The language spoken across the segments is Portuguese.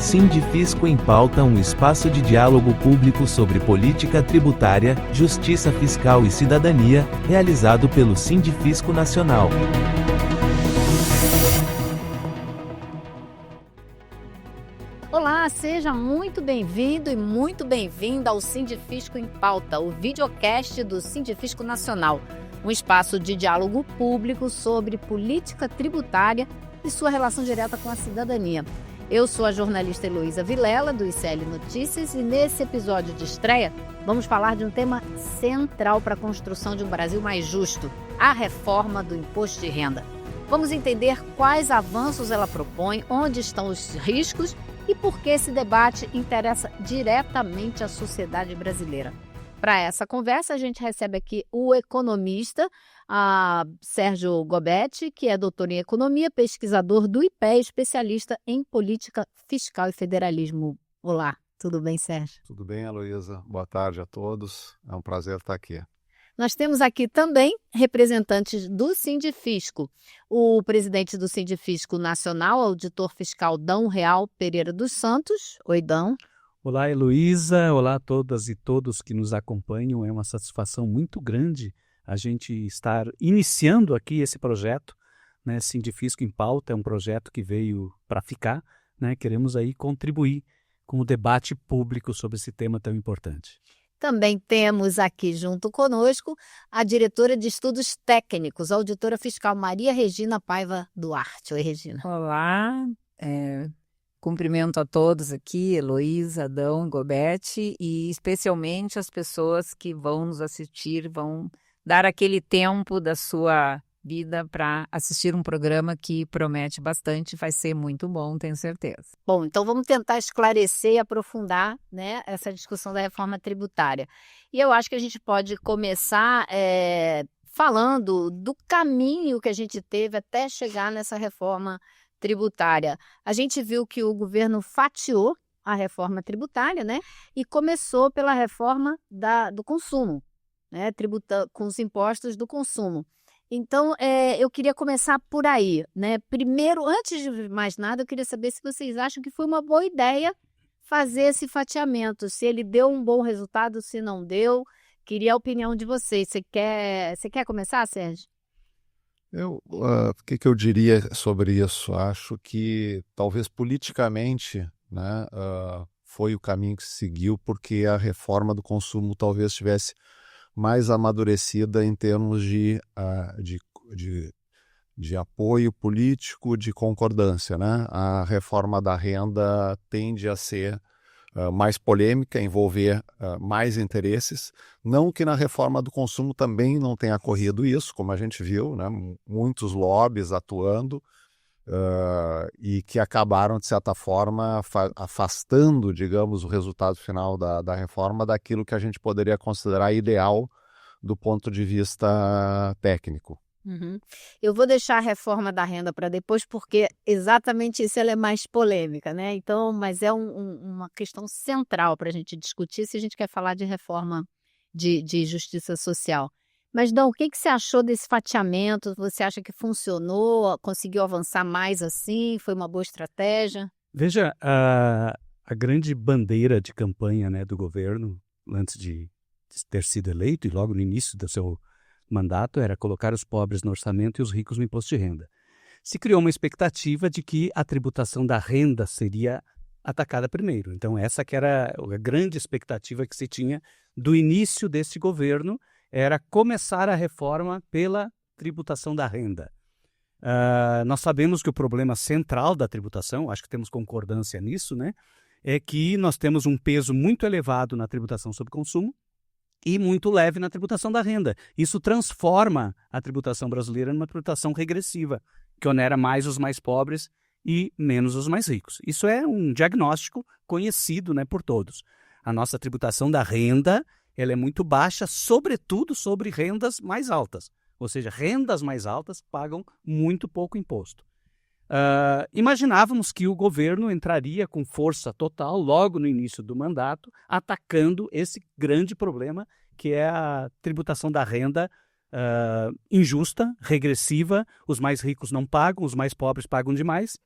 Sindifisco em Pauta, um espaço de diálogo público sobre política tributária, justiça fiscal e cidadania, realizado pelo Sindifisco Nacional. Olá, seja muito bem-vindo e muito bem-vinda ao Sindifisco em Pauta, o videocast do Sindifisco Nacional, um espaço de diálogo público sobre política tributária e sua relação direta com a cidadania. Eu sou a jornalista Heloísa Vilela, do ICL Notícias, e nesse episódio de estreia vamos falar de um tema central para a construção de um Brasil mais justo, a reforma do imposto de renda. Vamos entender quais avanços ela propõe, onde estão os riscos e por que esse debate interessa diretamente à sociedade brasileira. Para essa conversa, a gente recebe aqui o economista Sérgio Gobetti, que é doutor em economia, pesquisador do IPEA, especialista em política fiscal e federalismo. Olá, tudo bem, Sérgio? Tudo bem, Heloísa? Boa tarde a todos. É um prazer estar aqui. Nós temos aqui também representantes do Sindifisco, o presidente do Sindifisco Nacional, auditor fiscal Dão Real Pereira dos Santos. Oi, Dão. Olá, Heloísa. Olá a todas e todos que nos acompanham. É uma satisfação muito grande a gente estar iniciando aqui esse projeto, né? Sindifisco em Pauta é um projeto que veio para ficar, né? Queremos aí contribuir com o debate público sobre esse tema tão importante. Também temos aqui junto conosco a diretora de Estudos Técnicos, a auditora fiscal Maria Regina Paiva Duarte. Oi, Regina. Olá, cumprimento a todos aqui, Heloísa, Adão, Gobetti, e especialmente as pessoas que vão nos assistir, vão dar aquele tempo da sua vida para assistir um programa que promete bastante, vai ser muito bom, tenho certeza. Bom, então vamos tentar esclarecer e aprofundar, né, essa discussão da reforma tributária. E eu acho que a gente pode começar falando do caminho que a gente teve até chegar nessa reforma tributária. A gente viu que o governo fatiou a reforma tributária, né, e começou pela reforma do consumo, né, com os impostos do consumo. Então, eu queria começar por aí, né? Primeiro, antes de mais nada, eu queria saber se vocês acham que foi uma boa ideia fazer esse fatiamento, se ele deu um bom resultado, se não deu. Queria a opinião de vocês. Você quer começar, Sérgio? O que eu diria sobre isso? Acho que talvez politicamente, né, foi o caminho que se seguiu, porque a reforma do consumo talvez tivesse mais amadurecida em termos de apoio político, de concordância, né? A reforma da renda tende a ser mais polêmica, envolver mais interesses. Não que na reforma do consumo também não tenha ocorrido isso, como a gente viu, né? Muitos lobbies atuando e que acabaram, de certa forma, afastando, digamos, o resultado final da reforma daquilo que a gente poderia considerar ideal do ponto de vista técnico. Uhum. Eu vou deixar a reforma da renda para depois, porque exatamente isso ela é mais polêmica, né? Então, mas é uma questão central para a gente discutir se a gente quer falar de reforma de justiça social. Mas, Dão, o que você achou desse fatiamento? Você acha que funcionou? Conseguiu avançar mais assim? Foi uma boa estratégia? Veja, a grande bandeira de campanha, né, do governo, antes de ter sido eleito e logo no início do seu mandato, era colocar os pobres no orçamento e os ricos no imposto de renda. Se criou uma expectativa de que a tributação da renda seria atacada primeiro. Então, essa que era a grande expectativa que se tinha do início desse governo, era começar a reforma pela tributação da renda. Nós sabemos que o problema central da tributação, acho que temos concordância nisso, né, é que nós temos um peso muito elevado na tributação sobre consumo e muito leve na tributação da renda. Isso transforma a tributação brasileira numa tributação regressiva, que onera mais os mais pobres e menos os mais ricos. Isso é um diagnóstico conhecido, né, por todos. A nossa tributação da renda ela é muito baixa, sobretudo sobre rendas mais altas. Ou seja, rendas mais altas pagam muito pouco imposto. Imaginávamos que o governo entraria com força total logo no início do mandato, atacando esse grande problema que é a tributação da renda injusta, regressiva. Os mais ricos não pagam, os mais pobres pagam demais.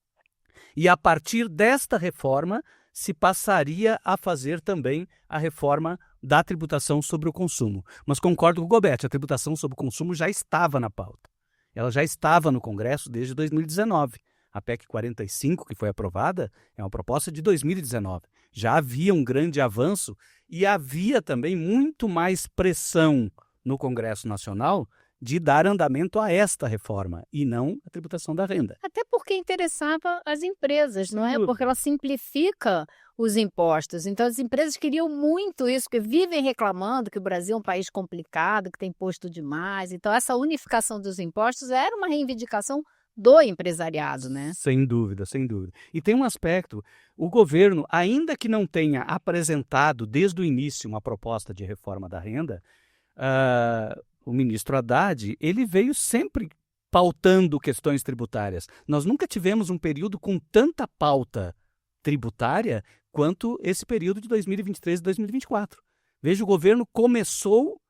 E a partir desta reforma se passaria a fazer também a reforma da tributação sobre o consumo. Mas concordo com o Gobetti, a tributação sobre o consumo já estava na pauta. Ela já estava no Congresso desde 2019. A PEC 45, que foi aprovada, é uma proposta de 2019. Já havia um grande avanço e havia também muito mais pressão no Congresso Nacional de dar andamento a esta reforma e não a tributação da renda. Até porque interessava as empresas, não é? Porque ela simplifica os impostos. Então, as empresas queriam muito isso, porque vivem reclamando que o Brasil é um país complicado, que tem imposto demais. Então, essa unificação dos impostos era uma reivindicação do empresariado, né? Sem dúvida, sem dúvida. E tem um aspecto, o governo, ainda que não tenha apresentado desde o início uma proposta de reforma da renda, o ministro Haddad, ele veio sempre pautando questões tributárias. Nós nunca tivemos um período com tanta pauta tributária quanto esse período de 2023 e 2024. Veja, o governo começou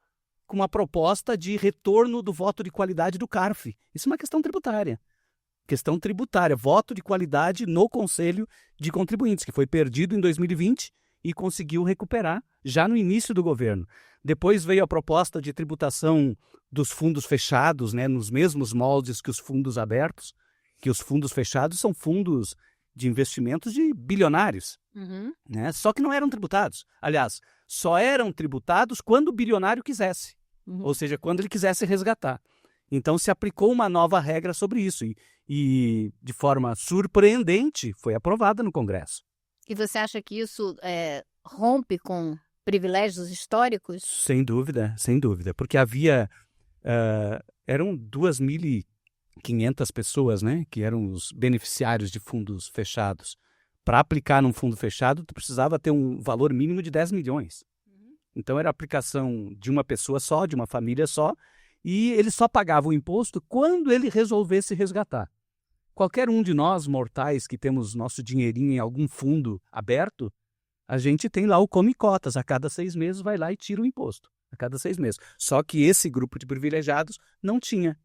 com uma proposta de retorno do voto de qualidade do CARF. Isso é uma questão tributária. Questão tributária, voto de qualidade no Conselho de Contribuintes, que foi perdido em 2020 e conseguiu recuperar já no início do governo. Depois veio a proposta de tributação dos fundos fechados, né, nos mesmos moldes que os fundos abertos, que os fundos fechados são fundos de investimentos de bilionários, né? Só que não eram tributados. Aliás, só eram tributados quando o bilionário quisesse, ou seja, quando ele quisesse resgatar. Então se aplicou uma nova regra sobre isso e de forma surpreendente foi aprovada no Congresso. E você acha que isso rompe com privilégios históricos? Sem dúvida, porque eram 2.500 pessoas, né, que eram os beneficiários de fundos fechados. Para aplicar num fundo fechado, tu precisava ter um valor mínimo de 10 milhões. Então era a aplicação de uma pessoa só, de uma família só, e ele só pagava o imposto quando ele resolvesse resgatar. Qualquer um de nós, mortais, que temos nosso dinheirinho em algum fundo aberto, a gente tem lá o come cotas. A cada 6 meses vai lá e tira o imposto. A cada 6 meses. Só que esse grupo de privilegiados não tinha.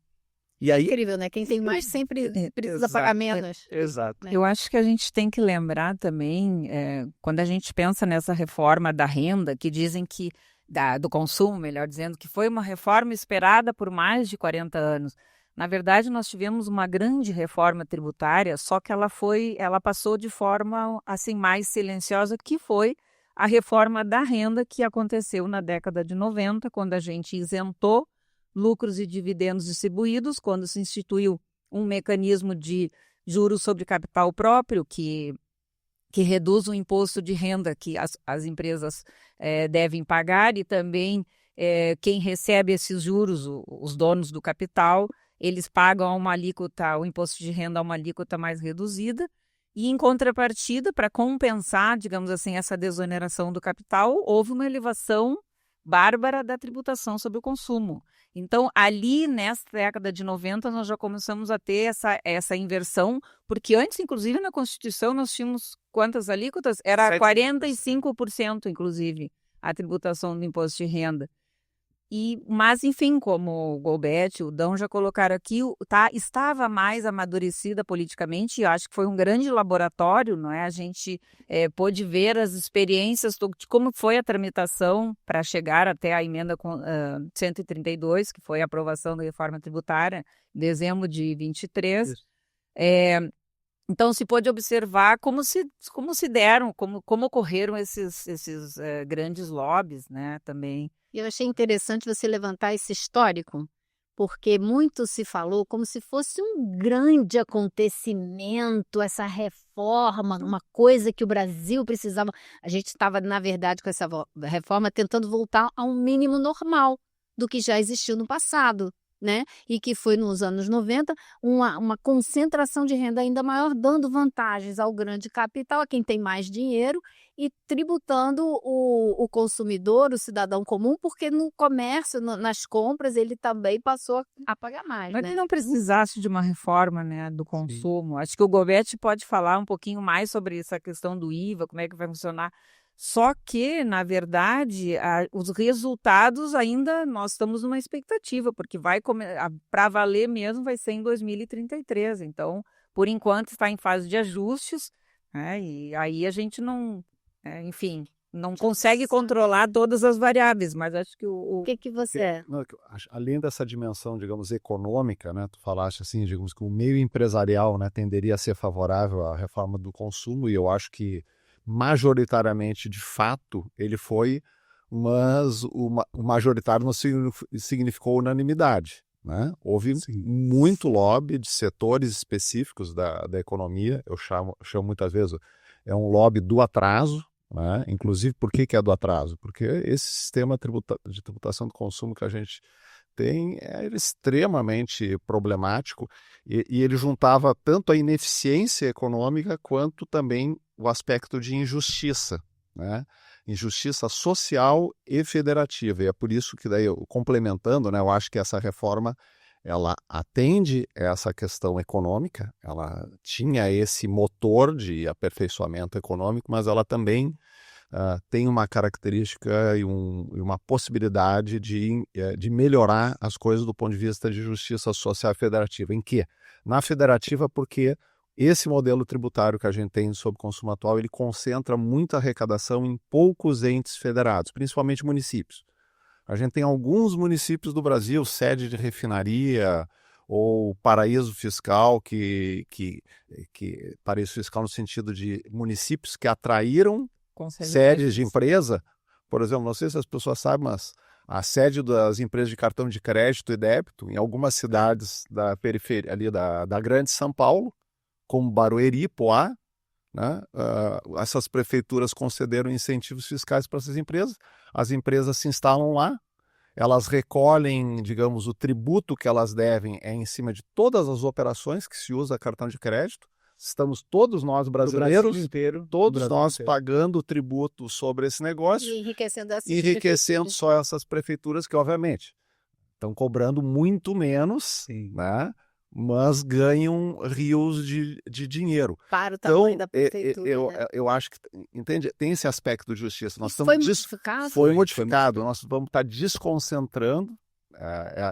E aí... Incrível, né? Quem tem mais sempre precisa pagar menos. Exato. Eu acho que a gente tem que lembrar também, quando a gente pensa nessa reforma da renda, que dizem que, do consumo, melhor dizendo, que foi uma reforma esperada por mais de 40 anos. Na verdade, nós tivemos uma grande reforma tributária, só que ela passou de forma assim mais silenciosa, que foi a reforma da renda que aconteceu na década de 90, quando a gente isentou lucros e dividendos distribuídos, quando se instituiu um mecanismo de juros sobre capital próprio que reduz o imposto de renda que as empresas devem pagar e também quem recebe esses juros, os donos do capital, eles pagam uma alíquota, o imposto de renda a uma alíquota mais reduzida e, em contrapartida, para compensar, digamos assim, essa desoneração do capital, houve uma elevação bárbara da tributação sobre o consumo. Então, ali, nessa década de 90, nós já começamos a ter essa inversão, porque antes, inclusive, na Constituição, nós tínhamos quantas alíquotas? Era 45%, inclusive, a tributação do imposto de renda. Mas, enfim, como o Gobetti, o Dão já colocaram aqui, estava mais amadurecida politicamente, e acho que foi um grande laboratório, não é? A gente pôde ver as experiências de como foi a tramitação para chegar até a emenda 132, que foi a aprovação da reforma tributária, em dezembro de 23. Então, se pôde observar como ocorreram esses grandes lobbies, né, também. E eu achei interessante você levantar esse histórico, porque muito se falou como se fosse um grande acontecimento, essa reforma, uma coisa que o Brasil precisava. A gente estava, na verdade, com essa reforma tentando voltar a um mínimo normal do que já existiu no passado, né? E que foi nos anos 90 uma concentração de renda ainda maior, dando vantagens ao grande capital, a quem tem mais dinheiro, e tributando o consumidor, o cidadão comum, porque no comércio, nas compras, ele também passou a pagar mais. Mas né? ele não precisasse de uma reforma, né, do consumo. Sim. Acho que o Gobetti pode falar um pouquinho mais sobre essa questão do IVA, como é que vai funcionar. Só que, na verdade, os resultados ainda nós estamos numa expectativa, porque para valer mesmo vai ser em 2033. Então, por enquanto está em fase de ajustes, né? E aí a gente não, enfim, não consegue controlar todas as variáveis, mas acho que O que você... Não, além dessa dimensão, digamos, econômica, né, tu falaste assim, digamos que o meio empresarial, né, tenderia a ser favorável à reforma do consumo, e eu acho que majoritariamente, de fato, ele foi, mas o majoritário não significou unanimidade, né? Houve muito lobby de setores específicos da economia, eu chamo muitas vezes, é um lobby do atraso, né? Inclusive, por que é do atraso? Porque esse sistema de tributação do consumo que a gente tem é extremamente problemático e ele juntava tanto a ineficiência econômica quanto também o aspecto de injustiça, né? Injustiça social e federativa. E é por isso que daí, complementando, né, eu acho que essa reforma ela atende essa questão econômica, ela tinha esse motor de aperfeiçoamento econômico, mas ela também tem uma característica e uma possibilidade de melhorar as coisas do ponto de vista de justiça social federativa. Em que? Na federativa, porque esse modelo tributário que a gente tem sobre o consumo atual, ele concentra muita arrecadação em poucos entes federados, principalmente municípios. A gente tem alguns municípios do Brasil, sede de refinaria ou paraíso fiscal, que paraíso fiscal no sentido de municípios que atraíram sedes de empresa. Por exemplo, não sei se as pessoas sabem, mas a sede das empresas de cartão de crédito e débito, em algumas cidades da periferia, ali da Grande São Paulo, como Barueri, Poá, né? Essas prefeituras concederam incentivos fiscais para essas empresas, as empresas se instalam lá, elas recolhem, digamos, o tributo que elas devem em cima de todas as operações que se usa cartão de crédito. Estamos todos nós brasileiros, todos nós pagando tributo sobre esse negócio, E enriquecendo só essas prefeituras que, obviamente, estão cobrando muito menos, né? Mas ganham rios de dinheiro. Para o tamanho da prefeitura. Né? Eu acho que, entende? Tem esse aspecto de justiça. Isso foi modificado? Foi modificado. Nós vamos estar desconcentrando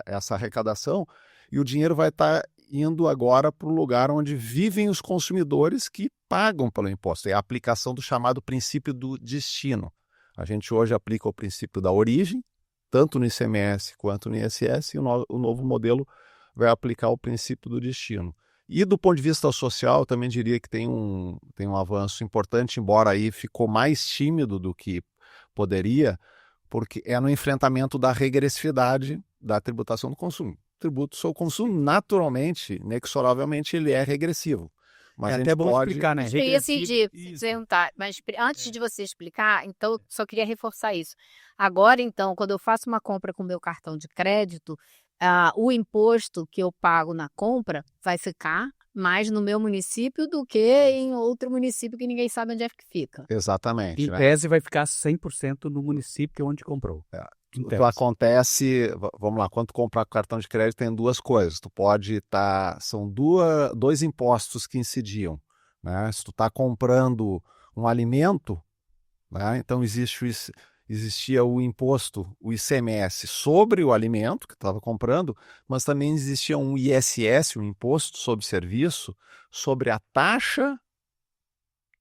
essa arrecadação e o dinheiro vai estar indo agora para o lugar onde vivem os consumidores que pagam pelo imposto. É a aplicação do chamado princípio do destino. A gente hoje aplica o princípio da origem, tanto no ICMS quanto no ISS, e o novo modelo vai aplicar o princípio do destino. E do ponto de vista social, eu também diria que tem um avanço importante, embora aí ficou mais tímido do que poderia, porque é no enfrentamento da regressividade da tributação do consumo. O tributo sobre o consumo, naturalmente, inexoravelmente, ele é regressivo. Mas é até bom explicar, né? Eu ia perguntar, mas antes de você explicar, então, só queria reforçar isso. Agora, então, quando eu faço uma compra com meu cartão de crédito, o imposto que eu pago na compra vai ficar mais no meu município do que em outro município que ninguém sabe onde é que fica. Exatamente. Em tese vai ficar 100% no município onde comprou. O que acontece, vamos lá, quando tu comprar cartão de crédito tem duas coisas. Tu pode são dois impostos que incidiam, né? Se tu está comprando um alimento, né? Então existia o imposto, o ICMS, sobre o alimento que tu estava comprando, mas também existia um ISS, um imposto sobre serviço, sobre a taxa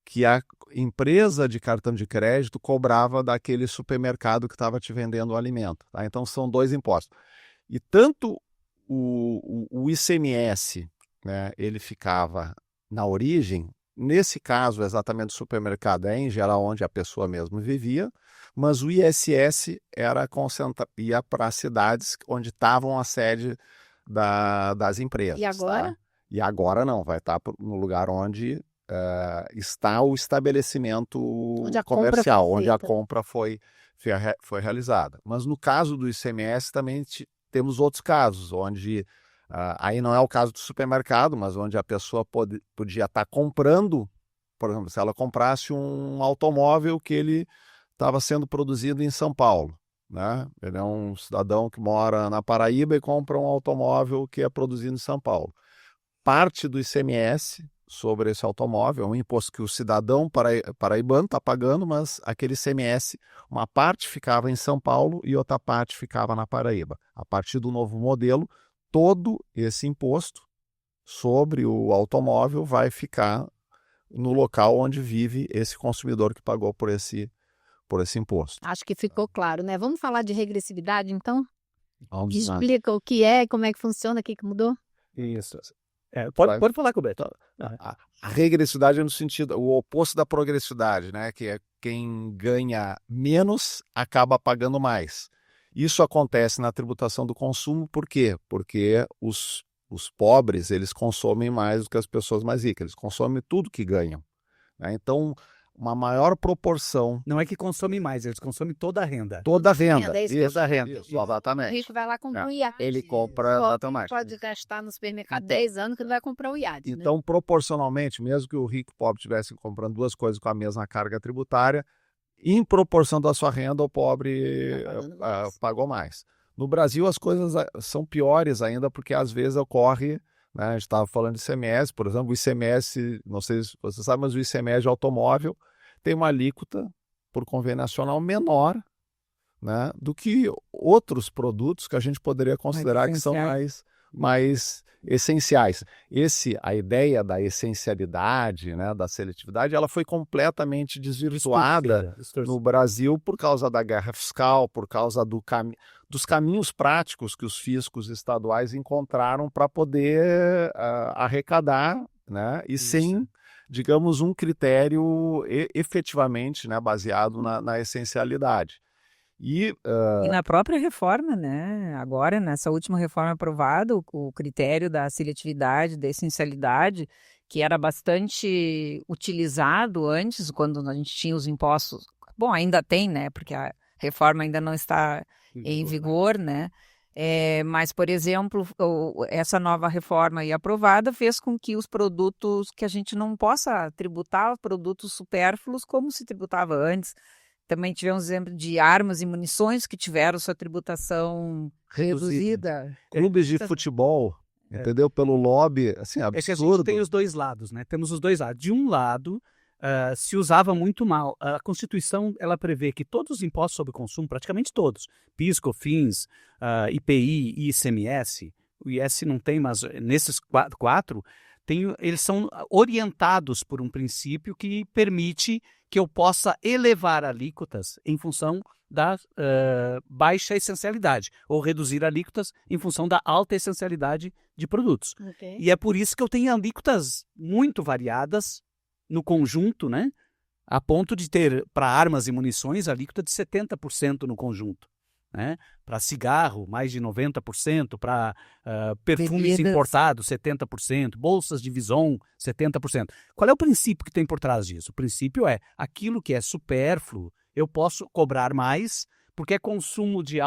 que a empresa de cartão de crédito cobrava daquele supermercado que estava te vendendo o alimento. Tá? Então são dois impostos. E tanto o ICMS, né, ele ficava na origem, nesse caso exatamente do supermercado, em geral onde a pessoa mesmo vivia, mas o ISS ia para cidades onde estavam a sede das empresas. E agora? Tá? E agora não, vai estar no lugar onde está o estabelecimento comercial, onde a compra foi realizada. Mas no caso do ICMS também temos outros casos, onde aí não é o caso do supermercado, mas onde a pessoa podia estar comprando, por exemplo, se ela comprasse um automóvel que ele estava sendo produzido em São Paulo, né? Ele é um cidadão que mora na Paraíba e compra um automóvel que é produzido em São Paulo. Parte do ICMS sobre esse automóvel, é um imposto que o cidadão paraibano está pagando, mas aquele ICMS, uma parte ficava em São Paulo e outra parte ficava na Paraíba. A partir do novo modelo, todo esse imposto sobre o automóvel vai ficar no local onde vive esse consumidor que pagou por esse imposto. Acho que ficou claro, né? Vamos falar de regressividade, então? Vamos lá. Explica o que é, como é que funciona, o que mudou? Isso. Pode falar, Roberto. A regressividade é no sentido, o oposto da progressividade, né? Que é quem ganha menos acaba pagando mais. Isso acontece na tributação do consumo, por quê? Porque os pobres, eles consomem mais do que as pessoas mais ricas, eles consomem tudo que ganham, né? Então, uma maior proporção... Não é que consome mais, eles consomem toda a renda. Toda a renda. Renda, é isso. Toda a renda, O exatamente. rico vai lá comprar um iate. Ele compra exatamente. Pode gastar no supermercado 10 anos que ele vai comprar o iate. Então, proporcionalmente, mesmo que o rico e o pobre estivessem comprando duas coisas com a mesma carga tributária, em proporção da sua renda, o pobre pagou mais. No Brasil, as coisas são piores ainda, porque às vezes ocorre, né, a gente estava falando de ICMS, por exemplo, o ICMS, não sei se você sabe, mas o ICMS de automóvel tem uma alíquota por convênio nacional menor, né, do que outros produtos que a gente poderia considerar que são mais essenciais. A ideia da essencialidade, né, da seletividade, ela foi completamente desvirtuada no Brasil por causa da guerra fiscal, por causa dos caminhos práticos que os fiscos estaduais encontraram para poder arrecadar, né, e sem, digamos, um critério efetivamente, né, baseado na essencialidade. E na própria reforma, né? Agora, nessa última reforma aprovada, o critério da seletividade, da essencialidade, que era bastante utilizado antes, quando a gente tinha os impostos. Bom, ainda tem, né? Porque a reforma ainda não está em vigor, né? Mas, por exemplo, essa nova reforma aí aprovada fez com que os produtos, que a gente não possa tributar produtos supérfluos como se tributava antes. Também tivemos exemplo de armas e munições que tiveram sua tributação reduzida. Clubes de futebol, entendeu? Pelo lobby, assim, absurdo. É que a gente tem os dois lados, né? Temos os dois lados. De um lado, se usava muito mal. A Constituição, ela prevê que todos os impostos sobre consumo, praticamente todos, PIS, COFINS, IPI e ICMS, o IS não tem, mas nesses quatro, eles são orientados por um princípio que permite que eu possa elevar alíquotas em função da baixa essencialidade, ou reduzir alíquotas em função da alta essencialidade de produtos. Okay. E é por isso que eu tenho alíquotas muito variadas no conjunto, né? A ponto de ter, para armas e munições, alíquota de 70% no conjunto. Né? Para cigarro, mais de 90%, para perfumes importados, 70%, bolsas de Vison, 70%. Qual é o princípio que tem por trás disso? O princípio é, aquilo que é supérfluo, eu posso cobrar mais, porque é consumo de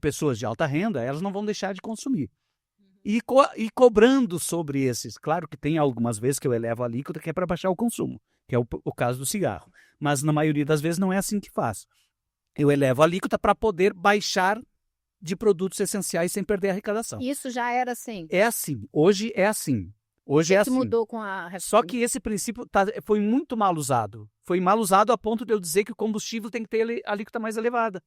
pessoas de alta renda, elas não vão deixar de consumir. E cobrando sobre esses, claro que tem algumas vezes que eu elevo a alíquota que é para baixar o consumo, que é o caso do cigarro. Mas na maioria das vezes não é assim que faço. Eu elevo a alíquota para poder baixar de produtos essenciais sem perder a arrecadação. Isso já era assim? É assim. Hoje é assim. Hoje é assim. Mudou com a reforma. Só que esse princípio foi muito mal usado. Foi mal usado a ponto de eu dizer que o combustível tem que ter a alíquota mais elevada.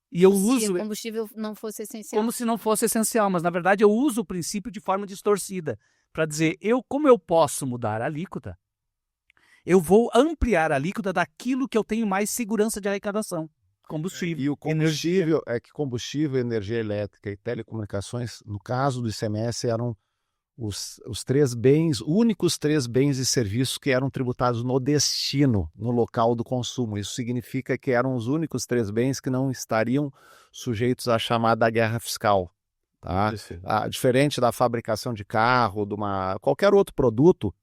E eu uso... Se o combustível não fosse essencial. Como se não fosse essencial. Mas, na verdade, eu uso o princípio de forma distorcida. Para dizer, como eu posso mudar a alíquota, eu vou ampliar a alíquota daquilo que eu tenho mais segurança de arrecadação. Combustível. E o combustível, combustível, energia elétrica e telecomunicações, no caso do ICMS, eram os únicos três bens e serviços que eram tributados no destino, no local do consumo. Isso significa que eram os únicos três bens que não estariam sujeitos à chamada guerra fiscal. Tá? Diferente da fabricação de carro, qualquer outro produto,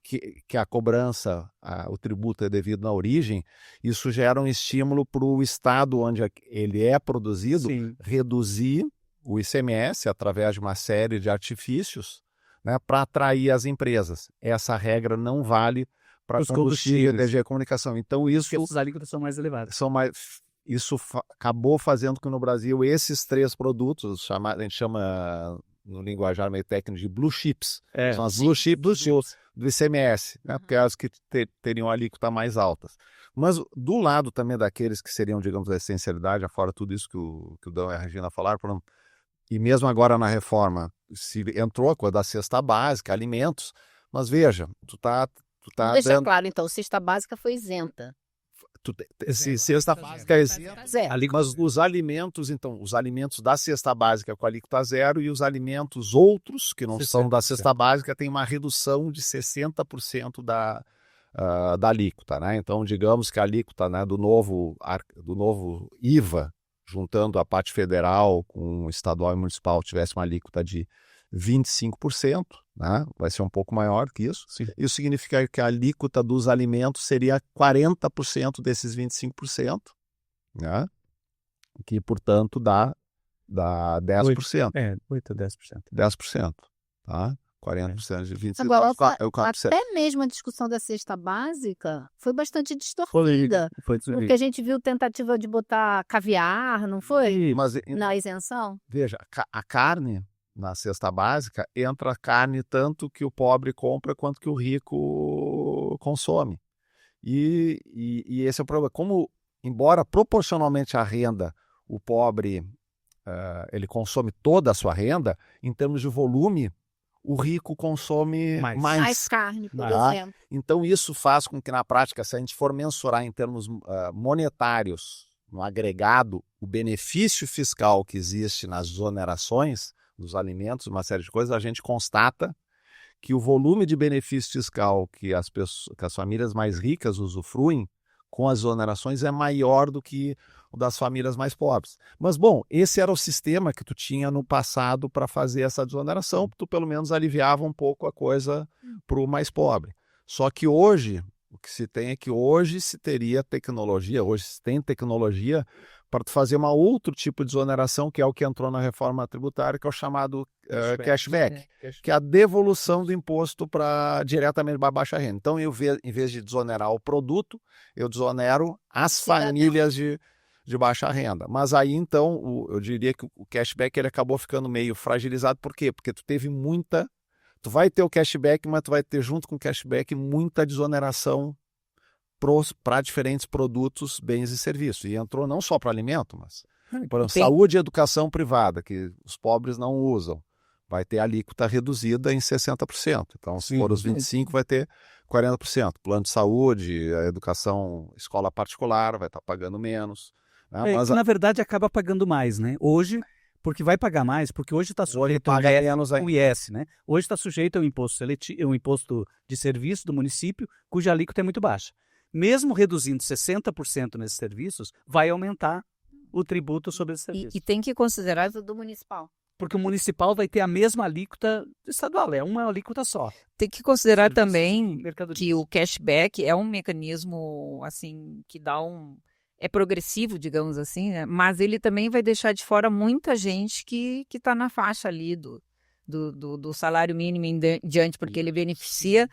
que a cobrança, o tributo é devido na origem, isso gera um estímulo para o estado onde ele é produzido, sim, reduzir o ICMS através de uma série de artifícios, né, para atrair as empresas. Essa regra não vale para combustível, energia e comunicação. Então isso... Porque essas alíquotas são mais elevadas. Isso acabou fazendo que no Brasil esses três produtos, a gente chama no linguajar meio técnico de blue chips, são as blue chips do ICMS, né? Porque elas que teriam alíquota mais altas. Mas do lado também daqueles que seriam, digamos, a essencialidade, afora tudo isso que o Dão e a Regina falaram, e mesmo agora na reforma, se entrou a coisa da cesta básica, alimentos, mas veja, tu tá Deixa dando... claro, então, cesta básica foi isenta. Se cesta básica é isenta, Zero. mas os alimentos, então, os alimentos da cesta básica com alíquota zero e os alimentos outros, que não são da 60%. cesta básica, tem uma redução de 60% da alíquota, né? Então, digamos que a alíquota, né, do novo IVA, juntando a parte federal com o estadual e municipal, tivesse uma alíquota de 25%, né? Vai ser um pouco maior que isso. Sim. Isso significa que a alíquota dos alimentos seria 40% desses 25%, né? Que, portanto, dá 10%. 8 a 10%. 10%, tá? 40% de 25%. Agora, é o 4%. até mesmo a discussão da cesta básica foi bastante distorcida. Foi Porque a gente viu tentativa de botar caviar, não foi? Mas, Na isenção. veja, a carne na cesta básica entra carne tanto que o pobre compra quanto que o rico consome. E esse é o problema. Como, embora proporcionalmente à renda, o pobre ele consome toda a sua renda, em termos de volume, o rico consome Mais. Mais carne, por Ah. exemplo. Então, isso faz com que, na prática, se a gente for mensurar em termos monetários, no agregado, o benefício fiscal que existe nas exonerações dos alimentos, uma série de coisas, a gente constata que o volume de benefício fiscal que as famílias mais ricas usufruem com as exonerações é maior do que o das famílias mais pobres. Mas, bom, esse era o sistema que tu tinha no passado para fazer essa desoneração, tu pelo menos aliviava um pouco a coisa para o mais pobre. Só que hoje, o que se tem é que hoje se teria tecnologia, hoje se tem tecnologia para tu fazer uma outro tipo de desoneração, que é o que entrou na reforma tributária, que é o chamado cashback, que é a devolução do imposto diretamente para a baixa renda. Então, em vez de desonerar o produto, eu desonero as famílias de baixa renda. Mas aí, então, eu diria que o cashback ele acabou ficando meio fragilizado. Por quê? Porque tu vai ter o cashback, mas tu vai ter junto com o cashback muita desoneração para diferentes produtos, bens e serviços. E entrou não só para alimento, mas por exemplo, saúde e educação privada, que os pobres não usam. Vai ter alíquota reduzida em 60%. Então, se for os 25%, vai ter 40%. Plano de saúde, a educação, escola particular, vai estar pagando menos. Né? Mas na verdade, acaba pagando mais, né? Hoje, porque vai pagar mais, porque hoje está sujeito ao IS, né? Hoje está sujeito ao imposto seletivo, ao imposto de serviço do município, cuja alíquota é muito baixa. Mesmo reduzindo 60% nesses serviços, vai aumentar o tributo sobre esses serviços. E tem que considerar do municipal. Porque o municipal vai ter a mesma alíquota estadual, é uma alíquota só. Tem que considerar Serviços também mercadorias. que o cashback é um mecanismo assim que dá é progressivo, digamos assim, né? Mas ele também vai deixar de fora muita gente que está na faixa ali do salário mínimo em diante, porque ele beneficia,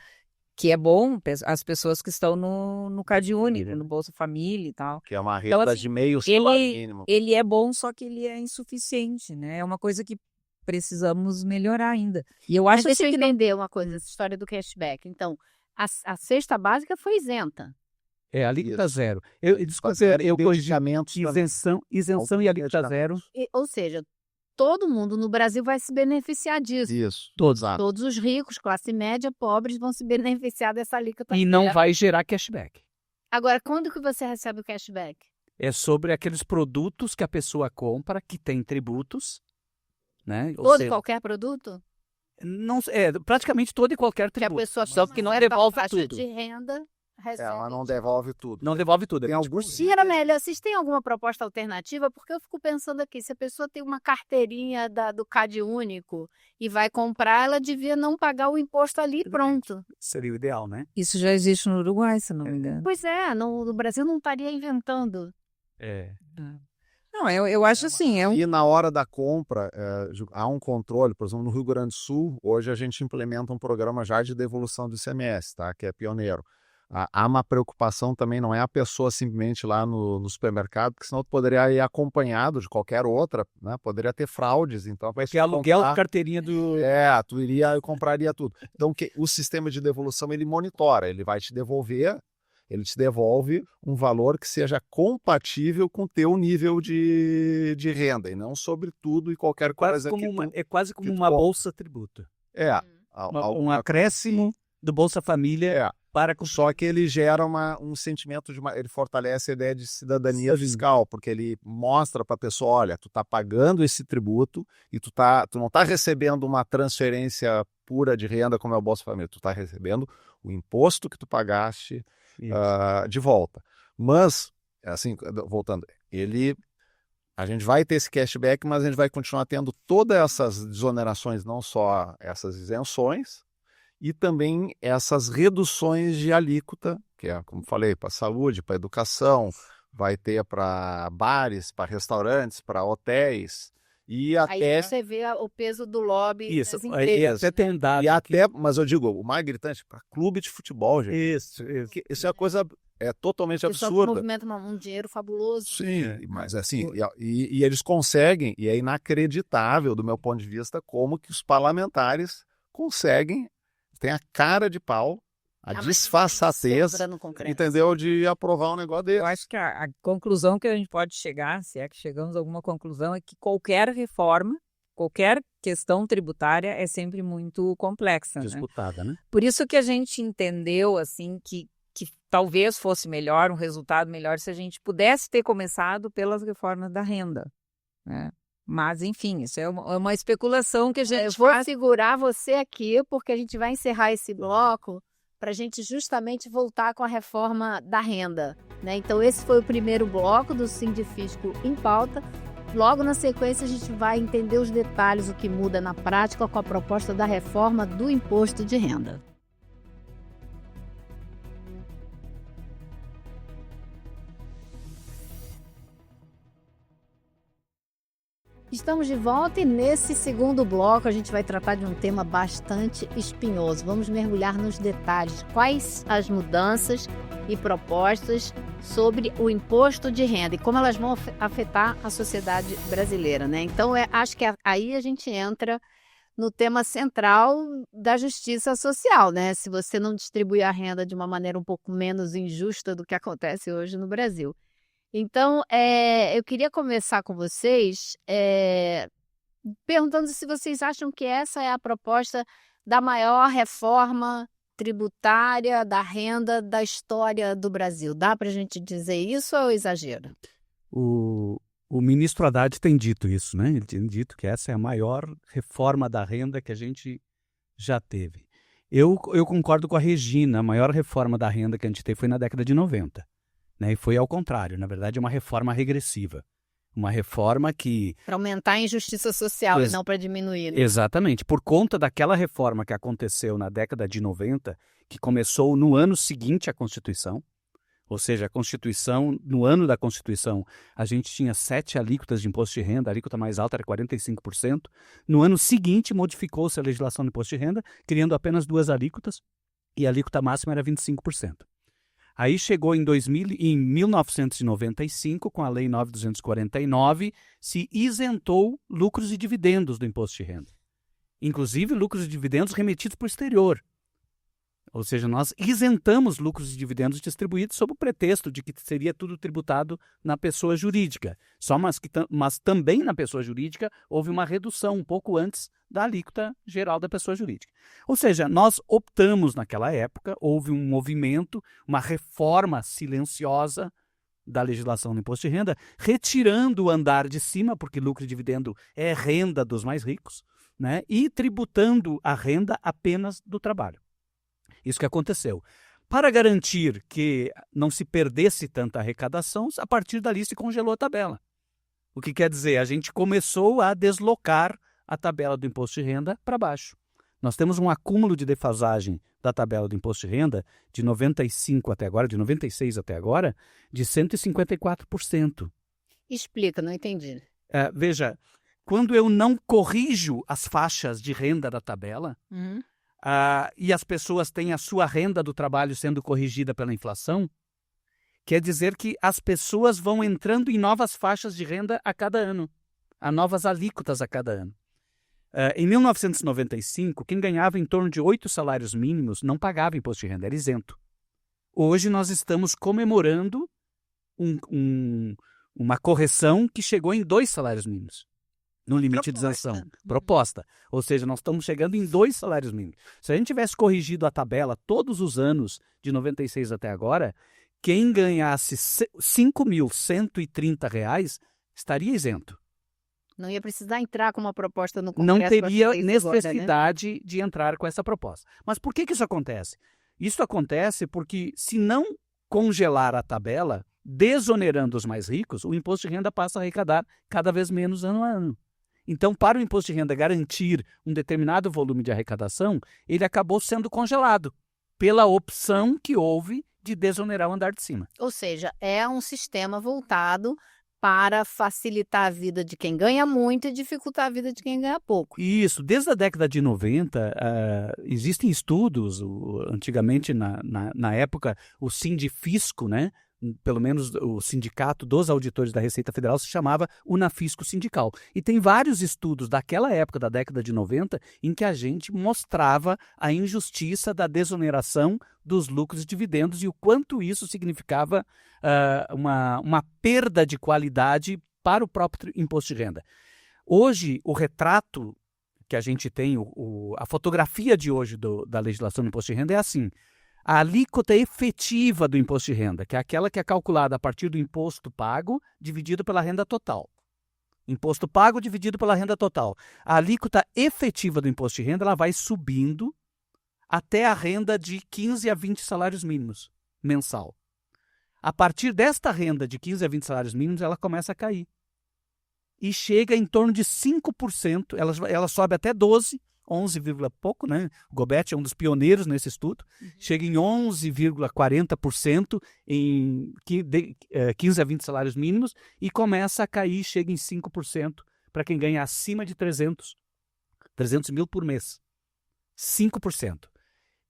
que é bom, as pessoas que estão no CadÚnico, no Bolsa Família e tal. que é uma renda assim, de meio salário mínimo. Ele é bom, só que ele é insuficiente, né? É uma coisa que precisamos melhorar ainda. E eu acho Mas deixa eu que entender uma coisa, essa história do cashback. Então, a cesta básica foi isenta. É, alíquota Isso. zero. Desculpa, eu corrigi. Isenção e alíquota zero. Ou seja, todo mundo no Brasil vai se beneficiar disso. Isso. Todos. Todos os ricos, classe média, pobres vão se beneficiar dessa alíquota. E não zero. vai gerar cashback. Agora, quando que você recebe o cashback? É sobre aqueles produtos que a pessoa compra, que tem tributos, né? Ou Todo seja, qualquer produto? não, praticamente todo e qualquer Que a tributo. pessoa Só que não é devolve faixa tudo. de renda recebe. Ela não devolve tudo. Não devolve tudo. Tem alguns... Tira melhor. Vocês têm alguma proposta alternativa? Porque eu fico pensando aqui, se a pessoa tem uma carteirinha do CadÚnico e vai comprar, ela devia não pagar o imposto ali e pronto. Seria o ideal, né? isso já existe no Uruguai, se não me engano. Pois é, no Brasil não estaria inventando. É. Não, eu acho assim, E na hora da compra, há um controle. Por exemplo, no Rio Grande do Sul, hoje a gente implementa um programa já de devolução do ICMS, tá? Que é pioneiro. Há uma preocupação também, não é a pessoa simplesmente lá no supermercado, porque senão tu poderia ir acompanhado de qualquer outra, né? Poderia ter fraudes, então vai Que é aluguel de carteirinha do... tu iria e compraria tudo. Então o sistema de devolução ele monitora, ele vai te devolver, Ele te devolve um valor que seja compatível com o teu nível de renda, e não sobre tudo e qualquer coisa É quase como que tu uma compra. bolsa tributo. Um A- acréscimo do Bolsa Família para... Só que ele gera um sentimento ele fortalece a ideia de cidadania fiscal, porque ele mostra para a pessoa, olha, tu tá pagando esse tributo e tu não tá recebendo uma transferência pura de renda como é o Bolsa Família, tu tá recebendo o imposto que tu pagaste de volta. Mas, assim, voltando, a gente vai ter esse cashback, mas a gente vai continuar tendo todas essas desonerações, não só essas isenções, e também essas reduções de alíquota, que é, como falei, para saúde, para educação, vai ter para bares, para restaurantes, para hotéis, e até... Aí você vê o peso do lobby Isso, das empresas. até tem dado. E até, mas eu digo, o mais gritante, para clube de futebol, gente. Isso. Isso é uma coisa totalmente Pessoal que absurda. movimenta um dinheiro fabuloso. Sim, mas assim, e eles conseguem, e é inacreditável do meu ponto de vista, como que os parlamentares conseguem, tem a cara de pau, a disfarçatez, entendeu, de aprovar um negócio desse. Eu acho que a conclusão que a gente pode chegar, se é que chegamos a alguma conclusão, é que qualquer reforma, qualquer questão tributária é sempre muito complexa, Disputada, né? Por isso que a gente entendeu, assim, que talvez fosse melhor, um resultado melhor, se a gente pudesse ter começado pelas reformas da renda, né? Mas, enfim, isso é uma especulação que a gente Eu vou segurar você aqui, porque a gente vai encerrar esse bloco para a gente justamente voltar com a reforma da renda, né? Então, esse foi o primeiro bloco do Sindifisco em Pauta. Logo na sequência, a gente vai entender os detalhes, o que muda na prática com a proposta da reforma do imposto de renda. Estamos de volta e nesse segundo bloco a gente vai tratar de um tema bastante espinhoso. Vamos mergulhar nos detalhes. Quais as mudanças e propostas sobre o imposto de renda e como elas vão afetar a sociedade brasileira, né? Então, acho que aí a gente entra no tema central da justiça social, né? Se você não distribuir a renda de uma maneira um pouco menos injusta do que acontece hoje no Brasil. Então, eu queria começar com vocês perguntando se vocês acham que essa é a proposta da maior reforma tributária da renda da história do Brasil. Dá para a gente dizer isso ou exagero? O ministro Haddad tem dito isso, né? Ele tem dito que essa é a maior reforma da renda que a gente já teve. Eu concordo com a Regina, a maior reforma da renda que a gente teve foi na década de 90. Né? E foi ao contrário, na verdade é uma reforma regressiva. Uma reforma que... Para aumentar a injustiça social e não para diminuir. Né? Exatamente. Por conta daquela reforma que aconteceu na década de 90, que começou no ano seguinte à Constituição, ou seja, a Constituição, no ano da Constituição, a gente tinha 7 alíquotas de imposto de renda, a alíquota mais alta era 45%. No ano seguinte, modificou-se a legislação do imposto de renda, criando apenas 2 alíquotas, e a alíquota máxima era 25%. Aí chegou em 1995, com a Lei 9.249, se isentou lucros e dividendos do imposto de renda. Inclusive lucros e dividendos remetidos para o exterior. Ou seja, nós isentamos lucros e dividendos distribuídos sob o pretexto de que seria tudo tributado na pessoa jurídica. Mas também na pessoa jurídica houve uma redução um pouco antes da alíquota geral da pessoa jurídica. Ou seja, nós optamos naquela época, houve um movimento, uma reforma silenciosa da legislação do imposto de renda, retirando o andar de cima, porque lucro e dividendo é renda dos mais ricos, né? E tributando a renda apenas do trabalho. Isso que aconteceu. Para garantir que não se perdesse tanta arrecadação, a partir dali se congelou a tabela. O que quer dizer? A gente começou a deslocar a tabela do imposto de renda para baixo. Nós temos um acúmulo de defasagem da tabela do imposto de renda de 95 até agora, de 96 até agora, de 154%. Explica, não entendi. Veja, quando eu não corrijo as faixas de renda da tabela, e as pessoas têm a sua renda do trabalho sendo corrigida pela inflação, quer dizer que as pessoas vão entrando em novas faixas de renda a cada ano, a novas alíquotas a cada ano. Em 1995, quem ganhava em torno de 8 salários mínimos não pagava imposto de renda, era isento. Hoje nós estamos comemorando uma correção que chegou em 2 salários mínimos, no limite de isenção. Proposta. Ou seja, nós estamos chegando em 2 salários mínimos. Se a gente tivesse corrigido a tabela todos os anos, de 96 até agora, quem ganhasse R$ 5.130 estaria isento. Não ia precisar entrar com uma proposta no Não Congresso. teria para fazer isso agora, né? necessidade de entrar com essa proposta. Mas por que isso acontece? Isso acontece porque, se não congelar a tabela, desonerando os mais ricos, o imposto de renda passa a arrecadar cada vez menos ano a ano. Então, para o imposto de renda garantir um determinado volume de arrecadação, ele acabou sendo congelado pela opção que houve de desonerar o andar de cima. Ou seja, é um sistema voltado para facilitar a vida de quem ganha muito e dificultar a vida de quem ganha pouco. Isso, desde a década de 90, existem estudos, antigamente, na época, o Sindifisco, né? Pelo menos o Sindicato dos Auditores da Receita Federal se chamava Unafisco Sindical. E tem vários estudos daquela época, da década de 90, em que a gente mostrava a injustiça da desoneração dos lucros e dividendos e o quanto isso significava uma perda de qualidade para o próprio imposto de renda. Hoje, o retrato que a gente tem, a fotografia de hoje da legislação do imposto de renda é assim: a alíquota efetiva do imposto de renda, que é aquela que é calculada a partir do imposto pago dividido pela renda total. Imposto pago dividido pela renda total. A alíquota efetiva do imposto de renda ela vai subindo até a renda de 15 a 20 salários mínimos mensal. A partir desta renda de 15 a 20 salários mínimos, ela começa a cair. E chega em torno de 5%, ela sobe até 12%, 11, pouco, né? O Gobetti é um dos pioneiros nesse estudo. Chega em 11,40% em 15 a 20 salários mínimos e começa a cair, chega em 5% para quem ganha acima de 300 mil por mês. 5%.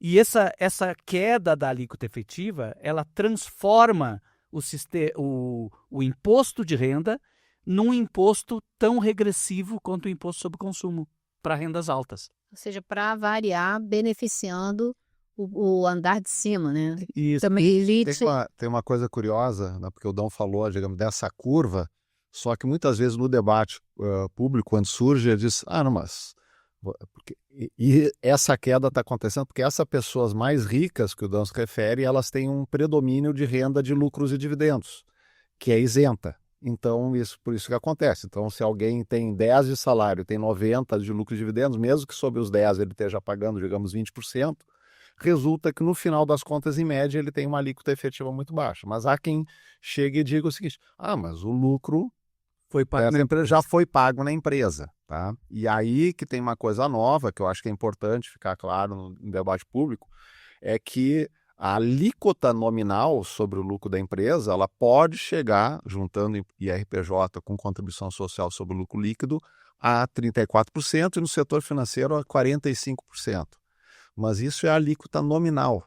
E essa queda da alíquota efetiva, ela transforma o imposto de renda num imposto tão regressivo quanto o imposto sobre consumo para rendas altas. Ou seja, para variar, beneficiando o andar de cima, né? Isso. Também Tem uma coisa curiosa, né, porque o Dão falou, digamos, dessa curva, só que muitas vezes no debate público, quando surge, ele diz, não, mas... E essa queda está acontecendo porque essas pessoas mais ricas que o Dão se refere, elas têm um predomínio de renda de lucros e dividendos, que é isenta. Então, por isso que acontece. Então, se alguém tem 10 de salário, tem 90 de lucro e dividendos, mesmo que sobre os 10 ele esteja pagando, digamos, 20%, resulta que no final das contas, em média, ele tem uma alíquota efetiva muito baixa. Mas há quem chegue e diga o seguinte, mas o lucro foi pago já foi pago na empresa. Tá? E aí que tem uma coisa nova, que eu acho que é importante ficar claro no debate público, é que a alíquota nominal sobre o lucro da empresa, ela pode chegar, juntando IRPJ com contribuição social sobre o lucro líquido, a 34% e no setor financeiro a 45%. Mas isso é a alíquota nominal.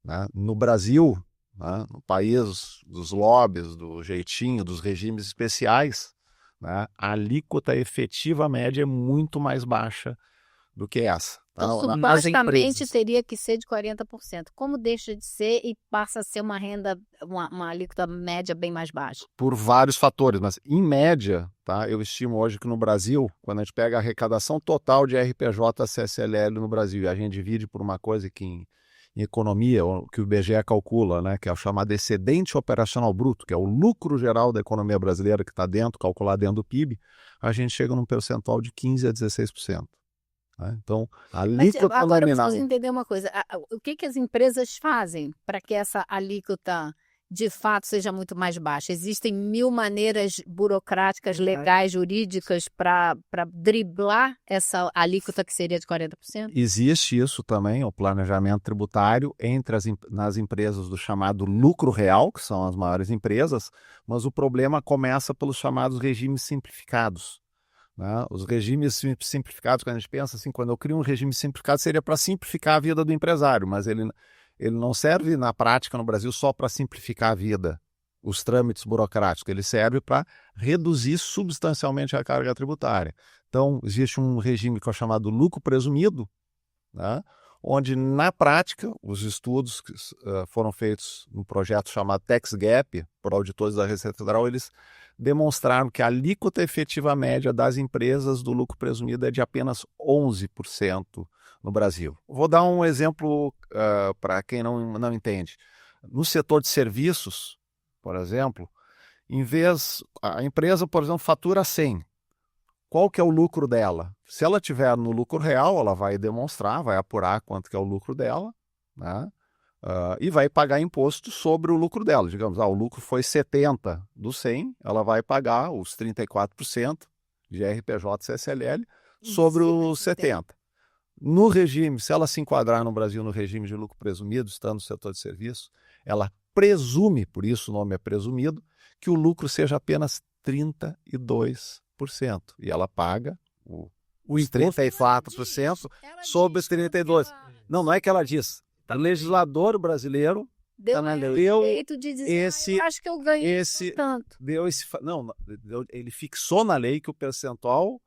Né? No Brasil, né, no país dos lobbies, do jeitinho, dos regimes especiais, né, a alíquota efetiva média é muito mais baixa do que essa. Então, supostamente teria que ser de 40%. Como deixa de ser e passa a ser uma renda, uma alíquota média bem mais baixa? Por vários fatores, mas em média, tá, eu estimo hoje que no Brasil, quando a gente pega a arrecadação total de RPJ CSLL no Brasil, e a gente divide por uma coisa que em economia, que o IBGE calcula, né, que é o chamado excedente operacional bruto, que é o lucro geral da economia brasileira que está dentro, calculado dentro do PIB, a gente chega num percentual de 15% a 16%. Então, a alíquota agora nominal... eu preciso entender uma coisa. O que as empresas fazem para que essa alíquota, de fato, seja muito mais baixa? Existem 1000 maneiras burocráticas, legais, jurídicas para driblar essa alíquota que seria de 40%? Existe isso também, o planejamento tributário nas empresas do chamado lucro real, que são as maiores empresas, mas o problema começa pelos chamados regimes simplificados. Né? Os regimes simplificados, quando a gente pensa assim, quando eu crio um regime simplificado, seria para simplificar a vida do empresário, mas ele não serve na prática no Brasil só para simplificar a vida, os trâmites burocráticos, ele serve para reduzir substancialmente a carga tributária. Então, existe um regime que é chamado lucro presumido, né? onde, na prática, os estudos que foram feitos no projeto chamado Tax Gap, por auditores da Receita Federal, eles demonstraram que a alíquota efetiva média das empresas do lucro presumido é de apenas 11% no Brasil. Vou dar um exemplo para quem não entende. No setor de serviços, por exemplo, a empresa, por exemplo, fatura 100. Qual que é o lucro dela? Se ela tiver no lucro real, ela vai demonstrar, vai apurar quanto que é o lucro dela, né? E vai pagar imposto sobre o lucro dela. Digamos, o lucro foi 70 do 100, ela vai pagar os 34% de RPJ e CSLL sobre os 70. No regime, se ela se enquadrar no Brasil no regime de lucro presumido, estando no setor de serviço, ela presume, por isso o nome é presumido, que o lucro seja apenas 32%. E ela paga os 34% sobre os 32%. Não é que ela diz. O legislador brasileiro deu jeito de dizer, eu acho que eu ganhei tanto. Ele fixou na lei que o percentual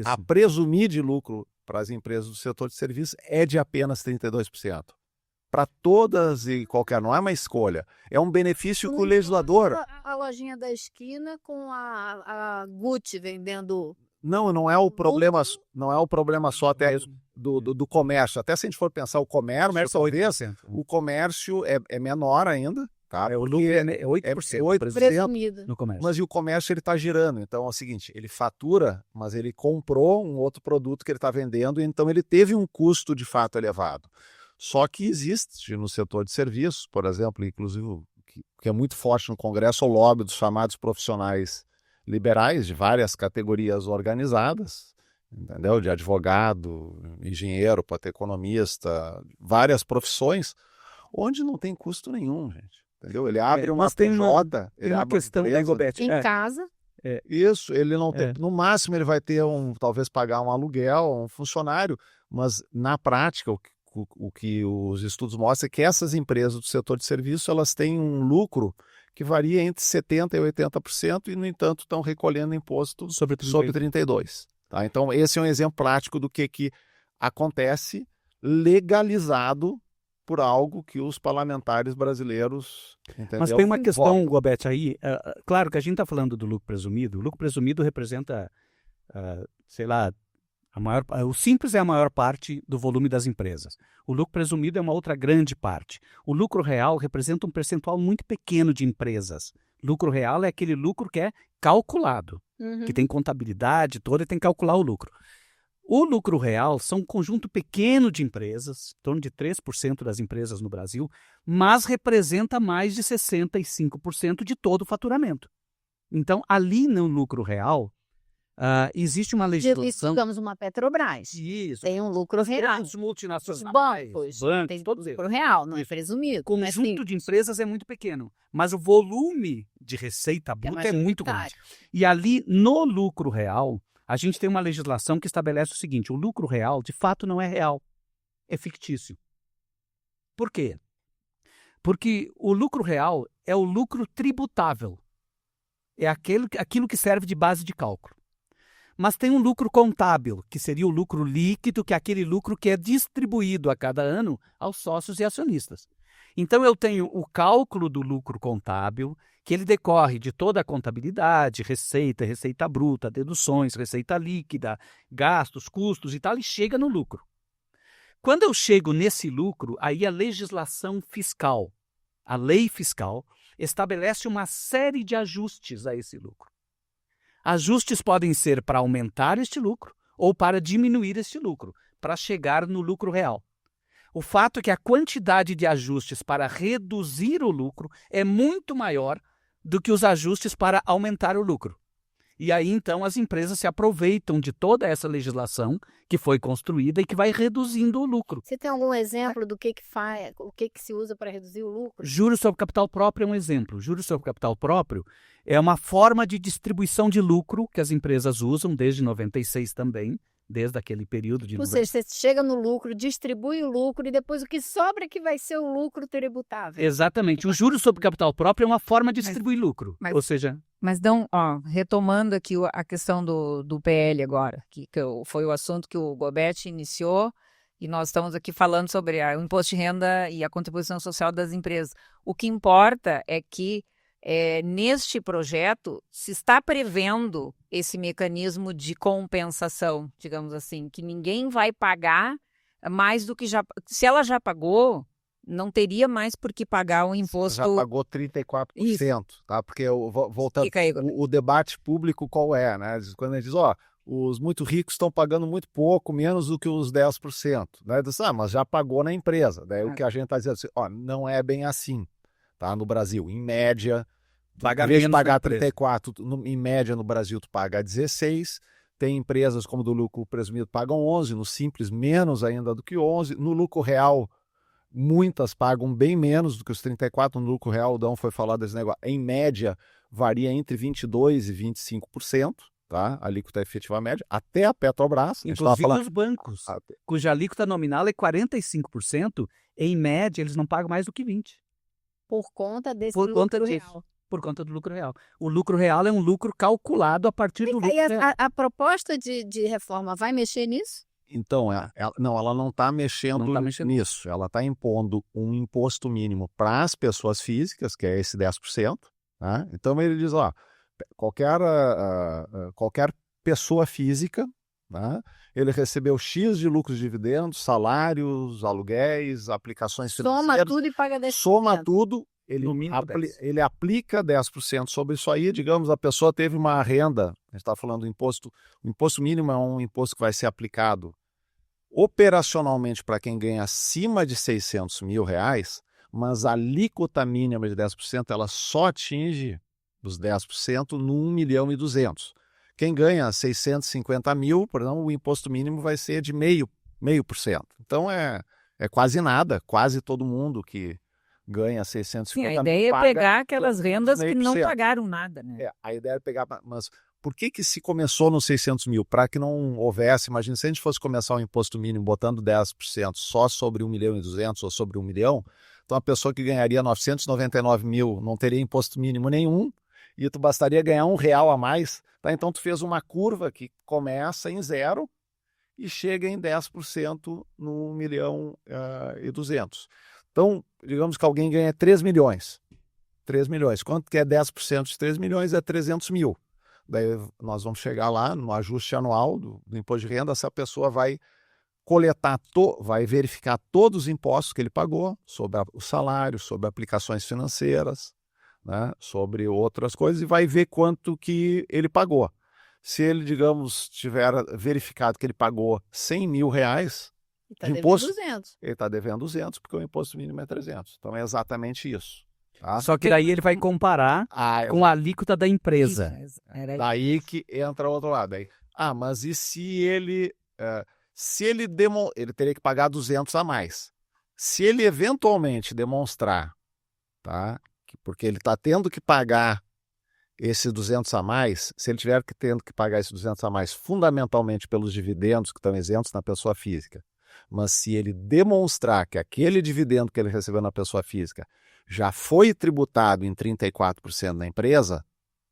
a presumir de lucro para as empresas do setor de serviços é de apenas 32%. Para todas e qualquer, não é uma escolha. É um benefício que o legislador... A lojinha da esquina com a Gucci vendendo... Não é o problema, não é o problema só até do comércio. Até se a gente for pensar o comércio talvez, o comércio é menor ainda. Tá? O lucro é 8%, presumido no comércio. Mas e o comércio ele está girando. Então é o seguinte, ele fatura, mas ele comprou um outro produto que ele está vendendo, então ele teve um custo de fato elevado. Só que existe no setor de serviços, por exemplo, inclusive que é muito forte no Congresso, o lobby dos chamados profissionais liberais de várias categorias organizadas, entendeu? De advogado, engenheiro, pode ter economista, várias profissões, onde não tem custo nenhum, gente. Entendeu? Ele abre uma PJ, tem uma questão, né, Gobete? Em casa. Isso, ele não tem. No máximo ele vai ter talvez pagar um aluguel, um funcionário, mas na prática o que os estudos mostram é que essas empresas do setor de serviço, elas têm um lucro que varia entre 70% e 80% e, no entanto, estão recolhendo imposto sobre 32%. Tá? Então, esse é um exemplo prático do que acontece legalizado por algo que os parlamentares brasileiros... Entendeu? Mas tem uma questão, Gobete, aí. Claro que a gente está falando do lucro presumido. O lucro presumido representa, sei lá, o simples é a maior parte do volume das empresas. O lucro presumido é uma outra grande parte. O lucro real representa um percentual muito pequeno de empresas. Lucro real é aquele lucro que é calculado, que tem contabilidade toda e tem que calcular o lucro. O lucro real são um conjunto pequeno de empresas, em torno de 3% das empresas no Brasil, mas representa mais de 65% de todo o faturamento. Então, ali no lucro real, existe uma legislação... Digamos uma Petrobras. Isso. Tem um lucro real. Os multinacionais, Bancos, tem todos lucro real, não é presumido. O conjunto de empresas é muito pequeno, mas o volume de receita bruta é muito grande. E ali, no lucro real, a gente tem uma legislação que estabelece o seguinte: o lucro real, de fato, não é real, é fictício. Por quê? Porque o lucro real é o lucro tributável. É aquilo que serve de base de cálculo. Mas tem um lucro contábil, que seria o lucro líquido, que é aquele lucro que é distribuído a cada ano aos sócios e acionistas. Então, eu tenho o cálculo do lucro contábil, que ele decorre de toda a contabilidade, receita bruta, deduções, receita líquida, gastos, custos e tal, e chega no lucro. Quando eu chego nesse lucro, aí a legislação fiscal, a lei fiscal, estabelece uma série de ajustes a esse lucro. Ajustes podem ser para aumentar este lucro ou para diminuir este lucro, para chegar no lucro real. O fato é que a quantidade de ajustes para reduzir o lucro é muito maior do que os ajustes para aumentar o lucro. E aí, então, as empresas se aproveitam de toda essa legislação que foi construída e que vai reduzindo o lucro. Você tem algum exemplo do que faz, o que se usa para reduzir o lucro? Juros sobre capital próprio é um exemplo. Juros sobre capital próprio é uma forma de distribuição de lucro que as empresas usam desde 96 também, desde aquele período de... Ou seja, você chega no lucro, distribui o lucro e depois o que sobra que vai ser o lucro tributável. Exatamente. O juros sobre capital próprio é uma forma de distribuir lucro. Ou seja... Mas não, retomando aqui a questão do PL agora, que foi o assunto que o Gobete iniciou E nós estamos aqui falando sobre o imposto de renda e a contribuição social das empresas. O que importa é que neste projeto se está prevendo esse mecanismo de compensação, digamos assim, que ninguém vai pagar mais do que já... Se ela já pagou, não teria mais por que pagar o imposto... Já pagou 34%, Isso. tá? Porque, voltando, Fica aí, o debate público qual é, né? Quando ele diz, os muito ricos estão pagando muito pouco, menos do que os 10%. Né? Diz, mas já pagou na empresa. Daí o que a gente está dizendo assim, não é bem assim, tá? No Brasil, em média, em vez de pagar 34, em média no Brasil tu paga 16, tem empresas como do lucro presumido pagam 11, no simples menos ainda do que 11, no lucro real muitas pagam bem menos do que os 34, no lucro real, o Dão foi falar desse negócio, em média varia entre 22% e 25%, tá? A alíquota efetiva média, até a Petrobras. Inclusive os bancos, cuja alíquota nominal é 45%, em média eles não pagam mais do que 20%. Por conta desse Por lucro conta disso. real. Por conta do lucro real. O lucro real é um lucro calculado a partir do lucro real. A proposta de reforma vai mexer nisso? Então, ela não está mexendo nisso. Ela está impondo um imposto mínimo para as pessoas físicas, que é esse 10%. Tá? Então, ele diz, qualquer pessoa física, tá? Ele recebeu X de lucros e dividendos, salários, aluguéis, aplicações financeiras. Soma tudo e paga 10%. Soma tudo, ele aplica 10% sobre isso aí. Digamos, a pessoa teve uma renda, a gente está falando do imposto, o imposto mínimo é um imposto que vai ser aplicado operacionalmente para quem ganha acima de R$600 mil, mas a alíquota mínima de 10% ela só atinge os 10% no 1.200.000. Quem ganha 650 mil, por exemplo, o imposto mínimo vai ser de 0,5%. Então é quase nada, quase todo mundo que ganha 650 mil. Sim, a ideia é pegar aquelas rendas que não pagaram nada, né? A ideia é pegar, mas por que se começou nos 600 mil? Para que não houvesse, imagina, se a gente fosse começar o imposto mínimo botando 10% só sobre 1.200.000 ou sobre 1 milhão, então a pessoa que ganharia 999 mil não teria imposto mínimo nenhum, e tu bastaria ganhar R$1 a mais, tá? Então tu fez uma curva que começa em 0 e chega em 10% no 1.200.000. Então, digamos que alguém ganha 3 milhões. 3 milhões. Quanto que é 10% de 3 milhões? É 300 mil. Daí nós vamos chegar lá no ajuste anual do imposto de renda, essa pessoa vai coletar, vai verificar todos os impostos que ele pagou sobre o salário, sobre aplicações financeiras, né, sobre outras coisas, e vai ver quanto que ele pagou. Se ele, digamos, tiver verificado que ele pagou 100 mil reais de imposto, 200. ele está devendo 200, porque o imposto mínimo é 300. Então é exatamente isso. Tá? Só que daí ele vai comparar com a alíquota da empresa. Daí que entra o outro lado. Aí, mas e se ele... ele teria que pagar 200 a mais. Se ele eventualmente demonstrar, tá, porque ele está tendo que pagar esse 200 a mais, se ele tiver tendo que pagar esse 200 a mais fundamentalmente pelos dividendos que estão isentos na pessoa física, mas se ele demonstrar que aquele dividendo que ele recebeu na pessoa física já foi tributado em 34% na empresa,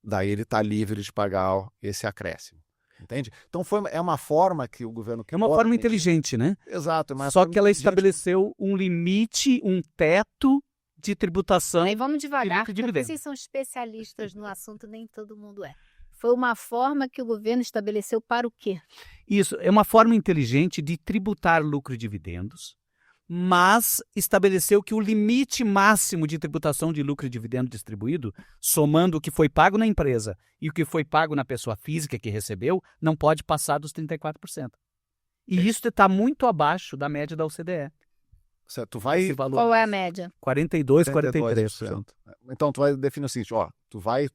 daí ele está livre de pagar esse acréscimo. Entende? Então é uma forma que o governo... É uma forma inteligente, né? Exato. Só que ela estabeleceu um limite, um teto de tributação. Aí vamos devagar, porque vocês são especialistas no assunto, nem todo mundo é. Foi uma forma que o governo estabeleceu para o quê? Isso, é uma forma inteligente de tributar lucro e dividendos, mas estabeleceu que o limite máximo de tributação de lucro e dividendo distribuído, somando o que foi pago na empresa e o que foi pago na pessoa física que recebeu, não pode passar dos 34%. E isso está muito abaixo da média da OCDE. Qual é a média? 42, 43%. Então, tu vai definir o seguinte, tu vai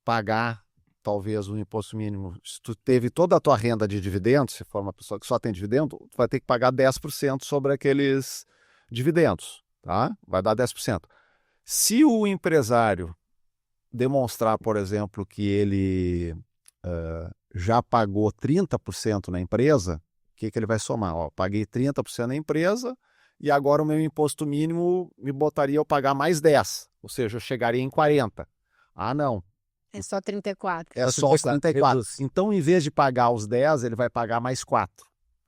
pagar talvez um imposto mínimo, se tu teve toda a tua renda de dividendos, se for uma pessoa que só tem dividendo, tu vai ter que pagar 10% sobre aqueles dividendos, tá? Vai dar 10%. Se o empresário demonstrar, por exemplo, que ele já pagou 30% na empresa, o que ele vai somar? Paguei 30% na empresa e agora o meu imposto mínimo me botaria eu pagar mais 10%, ou seja, eu chegaria em 40%. Não. É só 34%. É só os 34%. Então, em vez de pagar os 10%, ele vai pagar mais 4%.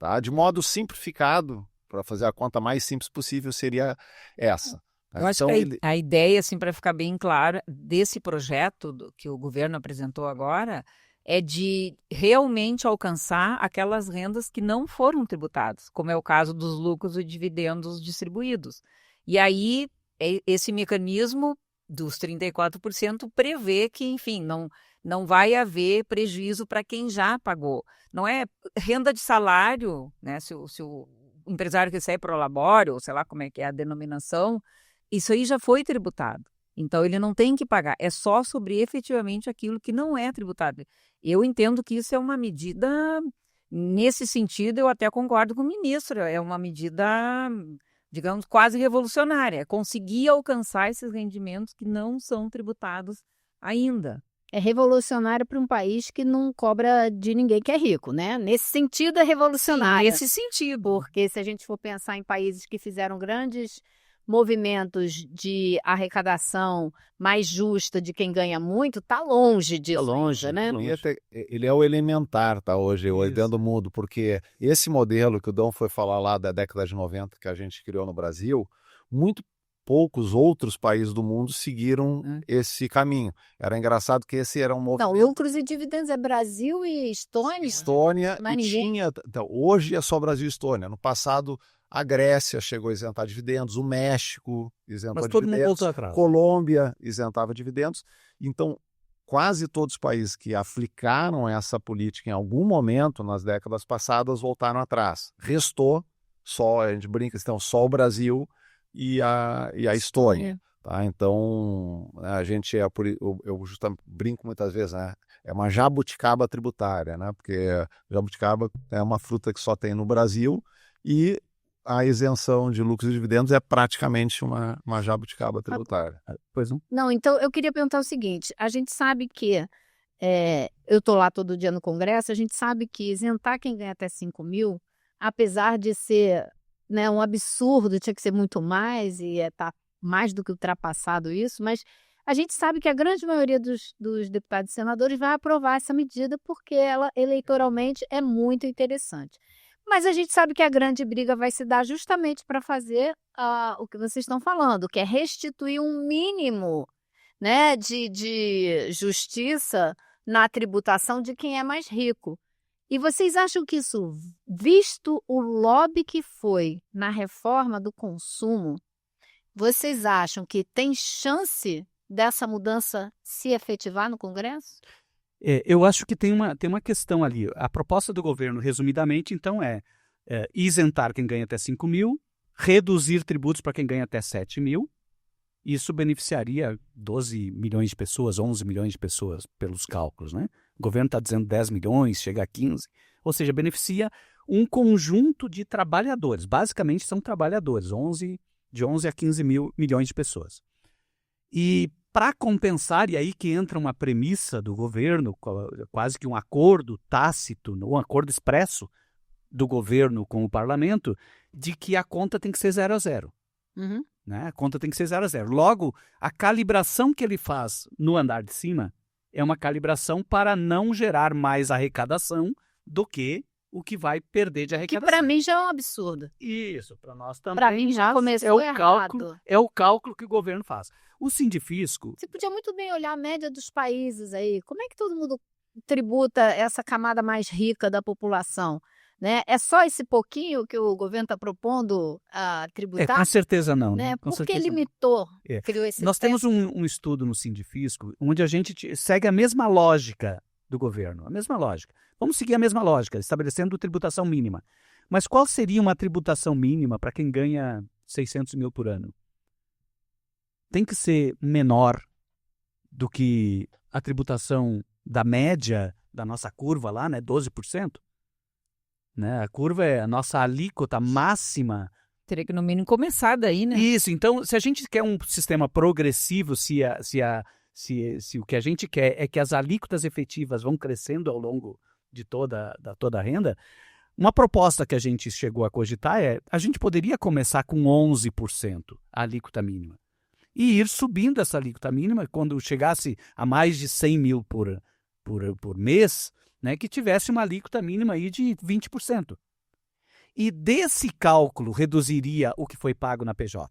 Tá? De modo simplificado, para fazer a conta mais simples possível, seria essa. Eu acho que a ideia, assim, para ficar bem clara, desse projeto que o governo apresentou agora, é de realmente alcançar aquelas rendas que não foram tributadas, como é o caso dos lucros e dividendos distribuídos. E aí, esse mecanismo dos 34% prevê que, enfim, não vai haver prejuízo para quem já pagou. Não é renda de salário, né? Se o empresário recebe pro labore, ou sei lá como é que é a denominação, isso aí já foi tributado. Então, ele não tem que pagar. É só sobre efetivamente aquilo que não é tributado. Eu entendo que isso é uma medida, nesse sentido, eu até concordo com o ministro, é uma medida, digamos, quase revolucionária. É conseguir alcançar esses rendimentos que não são tributados ainda. É revolucionário para um país que não cobra de ninguém que é rico, né? Nesse sentido é revolucionário. Sim, nesse sentido. Porque se a gente for pensar em países que fizeram grandes movimentos de arrecadação mais justa de quem ganha muito, tá longe disso, longe, né? Ele é o elementar, tá, hoje, dentro do mundo, porque esse modelo que o Dom foi falar lá da década de 90, que a gente criou no Brasil, muito poucos outros países do mundo seguiram esse caminho. Era engraçado que esse era um movimento... Não, lucros e dividendos é Brasil e Estônia? Estônia, Mas e ninguém... então, hoje é só Brasil e Estônia. No passado, a Grécia chegou a isentar dividendos, o México isentou Mas todo mundo dividendos, voltou atrás. Colômbia isentava dividendos. Então, quase todos os países que aplicaram essa política em algum momento nas décadas passadas voltaram atrás. Restou só, a gente brinca, então, só o Brasil e a Estônia. Tá? Então, a gente eu justamente brinco muitas vezes, né? É uma jabuticaba tributária, né? Porque jabuticaba é uma fruta que só tem no Brasil e a isenção de lucros e dividendos é praticamente uma jabuticaba tributária. Pois não? Não, então eu queria perguntar o seguinte, a gente sabe que, eu estou lá todo dia no Congresso, a gente sabe que isentar quem ganha até 5 mil, apesar de ser, né, um absurdo, tinha que ser muito mais e está mais do que ultrapassado isso, mas a gente sabe que a grande maioria dos deputados e senadores vai aprovar essa medida porque ela eleitoralmente é muito interessante. Mas a gente sabe que a grande briga vai se dar justamente para fazer o que vocês estão falando, que é restituir um mínimo, né, de justiça na tributação de quem é mais rico. E vocês acham que isso, visto o lobby que foi na reforma do consumo, vocês acham que tem chance dessa mudança se efetivar no Congresso? Eu acho que tem uma questão ali. A proposta do governo, resumidamente, então, é isentar quem ganha até 5 mil, reduzir tributos para quem ganha até 7 mil. Isso beneficiaria 12 milhões de pessoas, 11 milhões de pessoas, pelos cálculos, né? O governo está dizendo 10 milhões, chega a 15. Ou seja, beneficia um conjunto de trabalhadores. Basicamente, são trabalhadores, de 11 a 15 milhões de pessoas. E para compensar, e aí que entra uma premissa do governo, quase que um acordo tácito, um acordo expresso do governo com o parlamento, de que a conta tem que ser 0 a 0. Uhum. Né? A conta tem que ser 0 a 0. Logo, a calibração que ele faz no andar de cima é uma calibração para não gerar mais arrecadação do que o que vai perder de arrecadação. Que para mim já é um absurdo. Isso, para nós também. Para mim já começou errado. É o cálculo que o governo faz. O Sindifisco... Você podia muito bem olhar a média dos países aí. Como é que todo mundo tributa essa camada mais rica da população? Né? É só esse pouquinho que o governo está propondo a tributar? Com certeza não. Né? Com Por que certeza limitou? Criou esse Nós temos um estudo no Sindifisco onde a gente segue a mesma lógica do governo, a mesma lógica. Vamos seguir a mesma lógica, estabelecendo tributação mínima. Mas qual seria uma tributação mínima para quem ganha 600 mil por ano? Tem que ser menor do que a tributação da média da nossa curva lá, né? 12%. Né? A curva é a nossa alíquota máxima. Teria que, no mínimo, começar daí, né? Isso. Então, se a gente quer um sistema progressivo, se o que a gente quer é que as alíquotas efetivas vão crescendo ao longo de toda a renda, uma proposta que a gente chegou a cogitar é a gente poderia começar com 11% a alíquota mínima e ir subindo essa alíquota mínima quando chegasse a mais de 100 mil por mês, né, que tivesse uma alíquota mínima aí de 20%. e desse cálculo reduziria o que foi pago na PJ.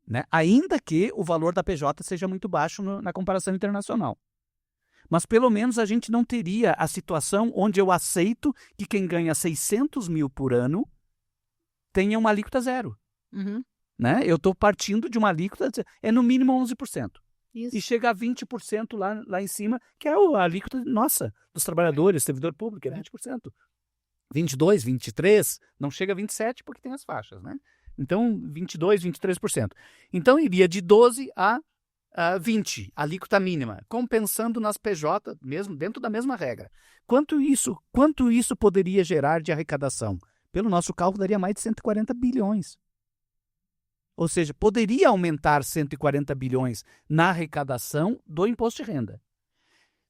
Né? Ainda que o valor da PJ seja muito baixo na comparação internacional. Mas pelo menos a gente não teria a situação onde eu aceito que quem ganha 600 mil por ano tenha uma alíquota zero. Uhum. Né? Eu estou partindo de uma alíquota, é no mínimo 11%. Isso. E chega a 20% lá em cima, que é a alíquota nossa, dos trabalhadores, servidor público, é 20%. 22%, 23%, não chega a 27% porque tem as faixas, né? Então, 22%, 23%. Então, iria de 12% a 20%, alíquota mínima, compensando nas PJ, mesmo dentro da mesma regra. Quanto isso poderia gerar de arrecadação? Pelo nosso cálculo, daria mais de 140 bilhões. Ou seja, poderia aumentar 140 bilhões na arrecadação do imposto de renda.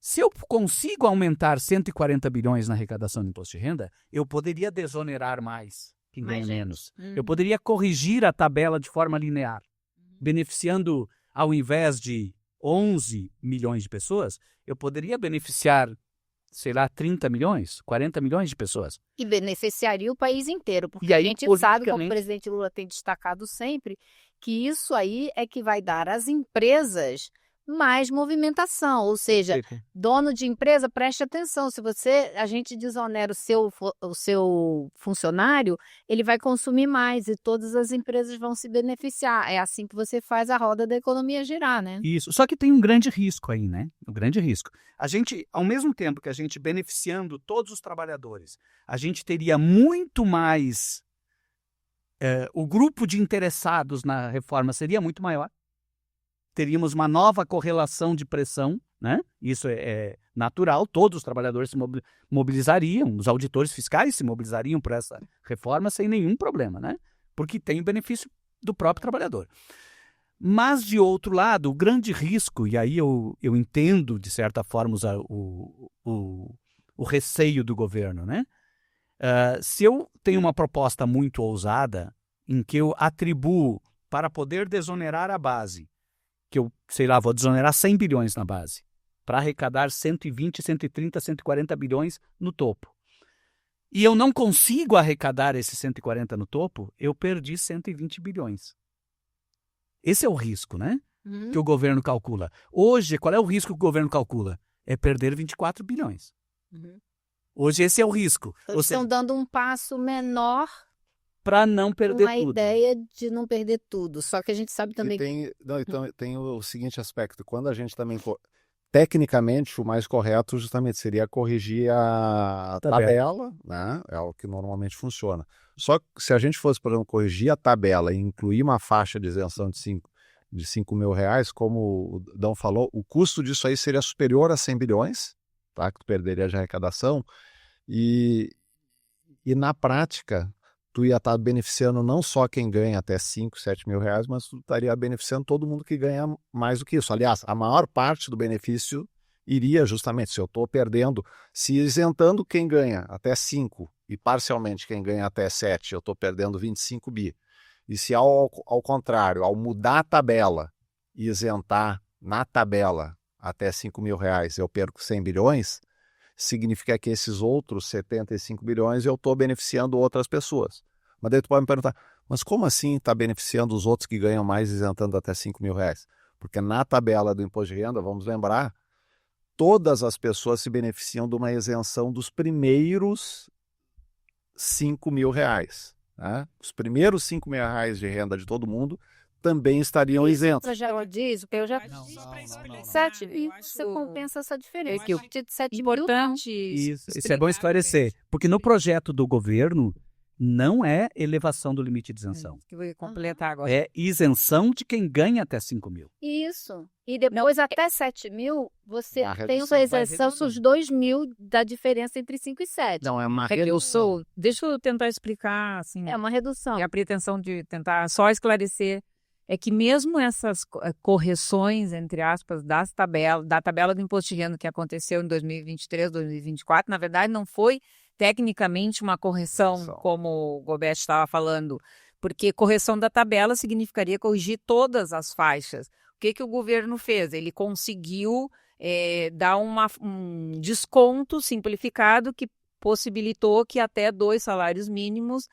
Se eu consigo aumentar 140 bilhões na arrecadação do imposto de renda, eu poderia desonerar mais quem ganha menos. Eu poderia corrigir a tabela de forma linear, beneficiando, ao invés de 11 milhões de pessoas, eu poderia beneficiar, sei lá, 30 milhões, 40 milhões de pessoas. E beneficiaria o país inteiro, porque E aí, a gente sabe, como o politicamente- presidente Lula tem destacado sempre, que isso aí é que vai dar às empresas mais movimentação, ou seja, dono de empresa, preste atenção, se a gente desonera o seu funcionário, ele vai consumir mais e todas as empresas vão se beneficiar. É assim que você faz a roda da economia girar, né? Isso. Só que tem um grande risco aí, né? Um grande risco. A gente, ao mesmo tempo que a gente beneficiando todos os trabalhadores, a gente teria muito mais... o grupo de interessados na reforma seria muito maior. Teríamos uma nova correlação de pressão, né? Isso é natural, todos os trabalhadores se mobilizariam, os auditores fiscais se mobilizariam por essa reforma sem nenhum problema, né? Porque tem o benefício do próprio trabalhador. Mas, de outro lado, o grande risco, e aí eu entendo, de certa forma, o receio do governo, né? Se eu tenho uma proposta muito ousada, em que eu atribuo para poder desonerar a base, que eu, sei lá, vou desonerar 100 bilhões na base, para arrecadar 120, 130, 140 bilhões no topo. E eu não consigo arrecadar esses 140 no topo, eu perdi 120 bilhões. Esse é o risco, né? Que o governo calcula. Hoje, qual é o risco que o governo calcula? É perder 24 bilhões. Hoje esse é o risco. Eles estão dando um passo menor para não perder uma tudo. ideia de não perder tudo. Só que a gente sabe também Então, tem o seguinte aspecto. Quando a gente também... Tecnicamente, o mais correto justamente seria corrigir a tabela, né? É o que normalmente funciona. Só que se a gente fosse, por exemplo, corrigir a tabela e incluir uma faixa de isenção de 5 mil reais, como o Dão falou, o custo disso aí seria superior a 100 bilhões, tá? Que tu perderia de arrecadação. E na prática, tu ia estar beneficiando não só quem ganha até 5, 7 mil reais, mas tu estaria beneficiando todo mundo que ganha mais do que isso. Aliás, a maior parte do benefício iria justamente, se eu estou perdendo, se isentando quem ganha até 5 e parcialmente quem ganha até 7, eu estou perdendo 25 bi. E se ao contrário, ao mudar a tabela e isentar na tabela até 5 mil reais, eu perco 100 bilhões, significa que esses outros 75 bilhões eu estou beneficiando outras pessoas. Mas daí tu pode me perguntar, mas como assim está beneficiando os outros que ganham mais isentando até 5 mil reais? Porque na tabela do imposto de renda, vamos lembrar, todas as pessoas se beneficiam de uma isenção dos primeiros 5 mil reais. Né? Os primeiros 5 mil reais de renda de todo mundo também estariam isentos. já diz, eu já fiz 7 mil, você compensa essa diferença. que o de 7 importante Isso é bom esclarecer, porque no projeto do governo não é elevação do limite de isenção. que eu vou completar agora. É isenção de quem ganha até 5 mil. Isso. E depois até 7 mil, você A tem redução uma vai isenção dos 2 mil da diferença entre 5 e 7. Não, é uma redução. Deixa eu tentar explicar, assim. É uma redução. E a pretensão de tentar só esclarecer é que mesmo essas correções, entre aspas, da tabela do imposto de renda que aconteceu em 2023, 2024, na verdade não foi tecnicamente uma correção, como o Gobetti estava falando, porque correção da tabela significaria corrigir todas as faixas. O que o governo fez? Ele conseguiu dar um desconto simplificado que possibilitou que até 2 salários mínimos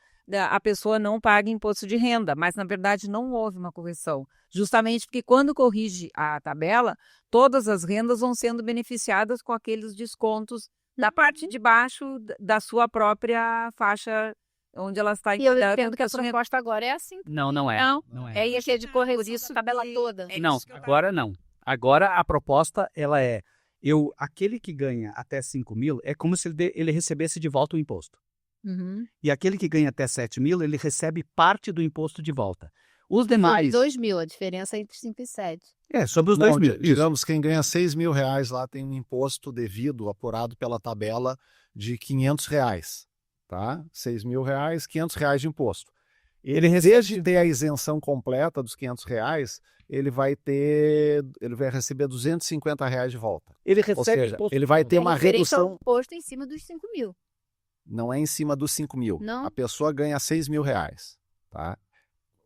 a pessoa não pague imposto de renda, mas na verdade não houve uma correção, justamente porque quando corrige a tabela, todas as rendas vão sendo beneficiadas com aqueles descontos da parte de baixo da sua própria faixa onde ela está. E eu entendo que a proposta agora é assim. Não é. Não. É isso de correção da tabela toda. Não, agora não. Agora a proposta ela é, aquele que ganha até 5 mil é como se ele recebesse de volta o imposto. Uhum. E aquele que ganha até 7 mil, ele recebe parte do imposto de volta. Os demais... 2 mil, a diferença entre 5 e 7. Sobre os 2 mil. Digamos, quem ganha 6 mil reais lá tem um imposto devido, apurado pela tabela, de R$500. Tá? 6 mil reais, R$500 de imposto. Ele, em vez de ter a isenção completa dos R$500, ele vai receber R$250 de volta. Ele recebe Ou seja, imposto. ele vai ter uma redução. Imposto em cima dos 5 mil. Não é em cima dos 5 mil. Não. A pessoa ganha 6 mil reais. Tá?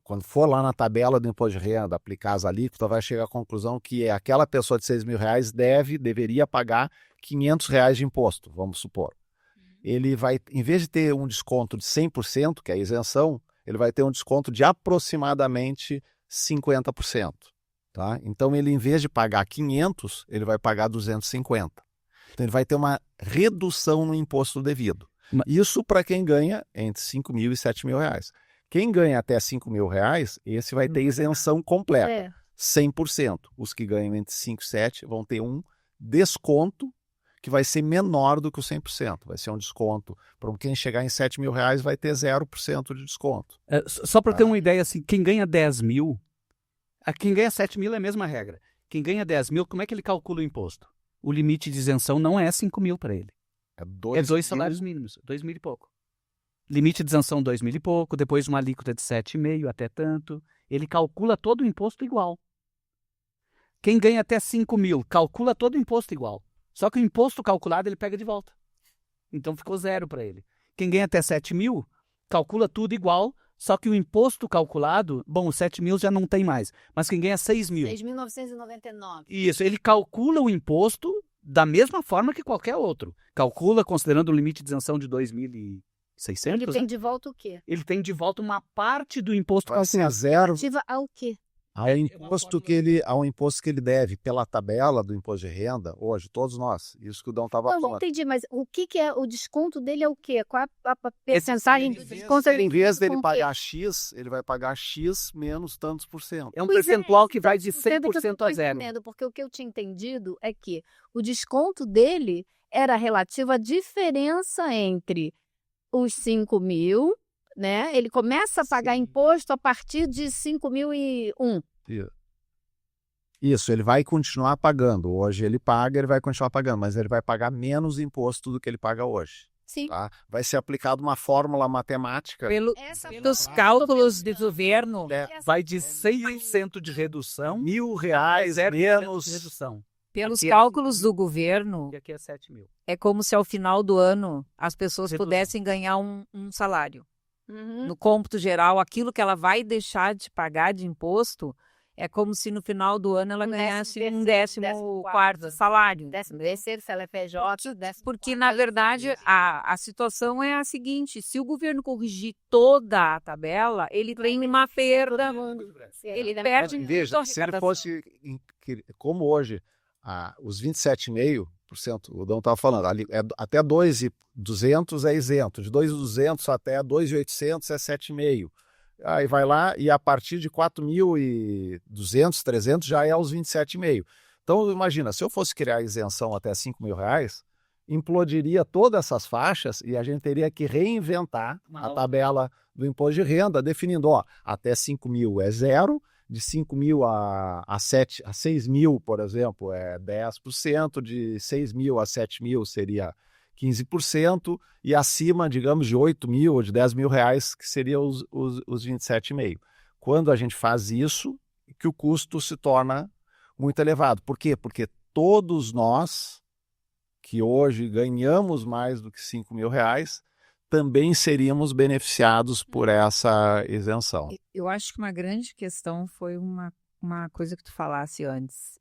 Quando for lá na tabela do imposto de renda, aplicar as alíquotas, vai chegar à conclusão que aquela pessoa de 6 mil reais deveria pagar R$500 de imposto, vamos supor. Ele vai, em vez de ter um desconto de 100%, que é a isenção, ele vai ter um desconto de aproximadamente 50%. Tá? Então, ele, em vez de pagar 500, ele vai pagar 250. Então, ele vai ter uma redução no imposto devido. Isso para quem ganha entre 5 mil e 7 mil reais. Quem ganha até 5 mil reais, esse vai ter isenção completa, 100%. Os que ganham entre 5 e 7 vão ter um desconto que vai ser menor do que o 100%. Vai ser um desconto. Para quem chegar em 7 mil reais vai ter 0% de desconto. Só para ter uma ideia, assim, quem ganha 10 mil, quem ganha 7 mil é a mesma regra. Quem ganha 10 mil, como é que ele calcula o imposto? O limite de isenção não é 5 mil para ele. É 2 salários mínimos, 2 mil e pouco. Limite de isenção 2 mil e pouco, depois uma alíquota de 7,5 até tanto. Ele calcula todo o imposto igual. Quem ganha até 5 mil, calcula todo o imposto igual. Só que o imposto calculado ele pega de volta. Então ficou 0 para ele. Quem ganha até 7 mil, calcula tudo igual, só que o imposto calculado, bom, 7 mil já não tem mais. Mas quem ganha 6 mil... 6.999. Isso, ele calcula o imposto da mesma forma que qualquer outro. Calcula considerando o limite de isenção de 2.600. Ele tem de volta o quê? Ele tem de volta uma parte do imposto Vai ser calculado. zero. Ativa ao quê? Ao imposto que ele deve pela tabela do imposto de renda, hoje, todos nós, isso que o Dão estava Não, não falando. entendi, mas o que é o desconto dele é o quê? Qual é a percentagem do desconto? Em vez dele com o quê? pagar X, ele vai pagar X menos tantos por cento. É um Pois percentual que vai de entendo que eu 100% tô a 0. entendendo, porque o que eu tinha entendido é que o desconto dele era relativo à diferença entre os 5 mil, né? Ele começa a pagar imposto a partir de 5.001. Isso, ele vai continuar pagando. Hoje ele vai continuar pagando, mas ele vai pagar menos imposto do que ele paga hoje. Sim. Tá? Vai ser aplicada uma fórmula matemática. Pelos cálculos do governo, Vai de 100% de redução, R$1.000 0% menos. de redução. pelos Aqui é cálculos do governo, E aqui é 7 mil. é como se ao final do ano as pessoas Redução. pudessem ganhar um salário. Uhum. No cômputo geral, aquilo que ela vai deixar de pagar de imposto é como se no final do ano ela ganhasse um 14º salário. 13º, se ela é PJ, 14º. Porque, na verdade, a situação é a seguinte: se o governo corrigir toda a tabela, ele tem uma perda. Ele perde. Veja, se ele fosse, como hoje, os 27,5%, o Dão estava falando, ali, até 2.200 é isento, de 2.200 até 2.800 é 7,5%. Aí vai lá e a partir de 4.200, 300 já é aos 27,5%. Então, imagina, se eu fosse criar a isenção até 5 mil reais, implodiria todas essas faixas e a gente teria que reinventar a tabela do imposto de renda, definindo, até 5 mil é 0%, de 5 mil a 6 mil, por exemplo, é 10%, de 6 mil a 7 mil seria 15%, e acima, digamos, de 8 mil ou de 10 mil reais, que seriam os 27,5%. Quando a gente faz isso, que o custo se torna muito elevado. Por quê? Porque todos nós, que hoje ganhamos mais do que 5 mil reais, também seríamos beneficiados por essa isenção. Eu acho que uma grande questão foi uma uma coisa que tu falasse antes,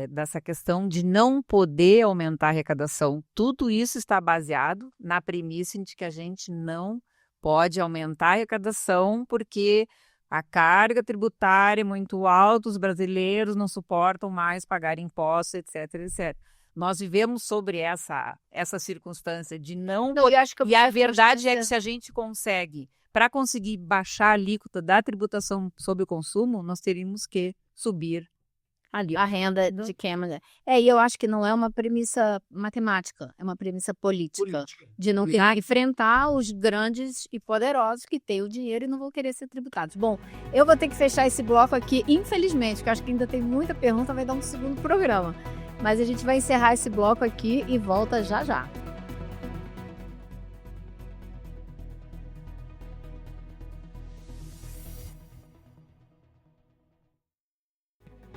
dessa questão de não poder aumentar a arrecadação. Tudo isso está baseado na premissa de que a gente não pode aumentar a arrecadação porque a carga tributária é muito alta, os brasileiros não suportam mais pagar impostos, etc, etc. Nós vivemos sobre essa circunstância de não... Não, eu acho que E a verdade é que se a gente consegue, para conseguir baixar a alíquota da tributação sobre o consumo, nós teríamos que subir ali a renda de quem e eu acho que não é uma premissa matemática, é uma premissa política. De não enfrentar os grandes e poderosos que têm o dinheiro e não vão querer ser tributados. Bom, eu vou ter que fechar esse bloco aqui, infelizmente, porque eu acho que ainda tem muita pergunta, vai dar um segundo programa. Mas a gente vai encerrar esse bloco aqui e volta já já.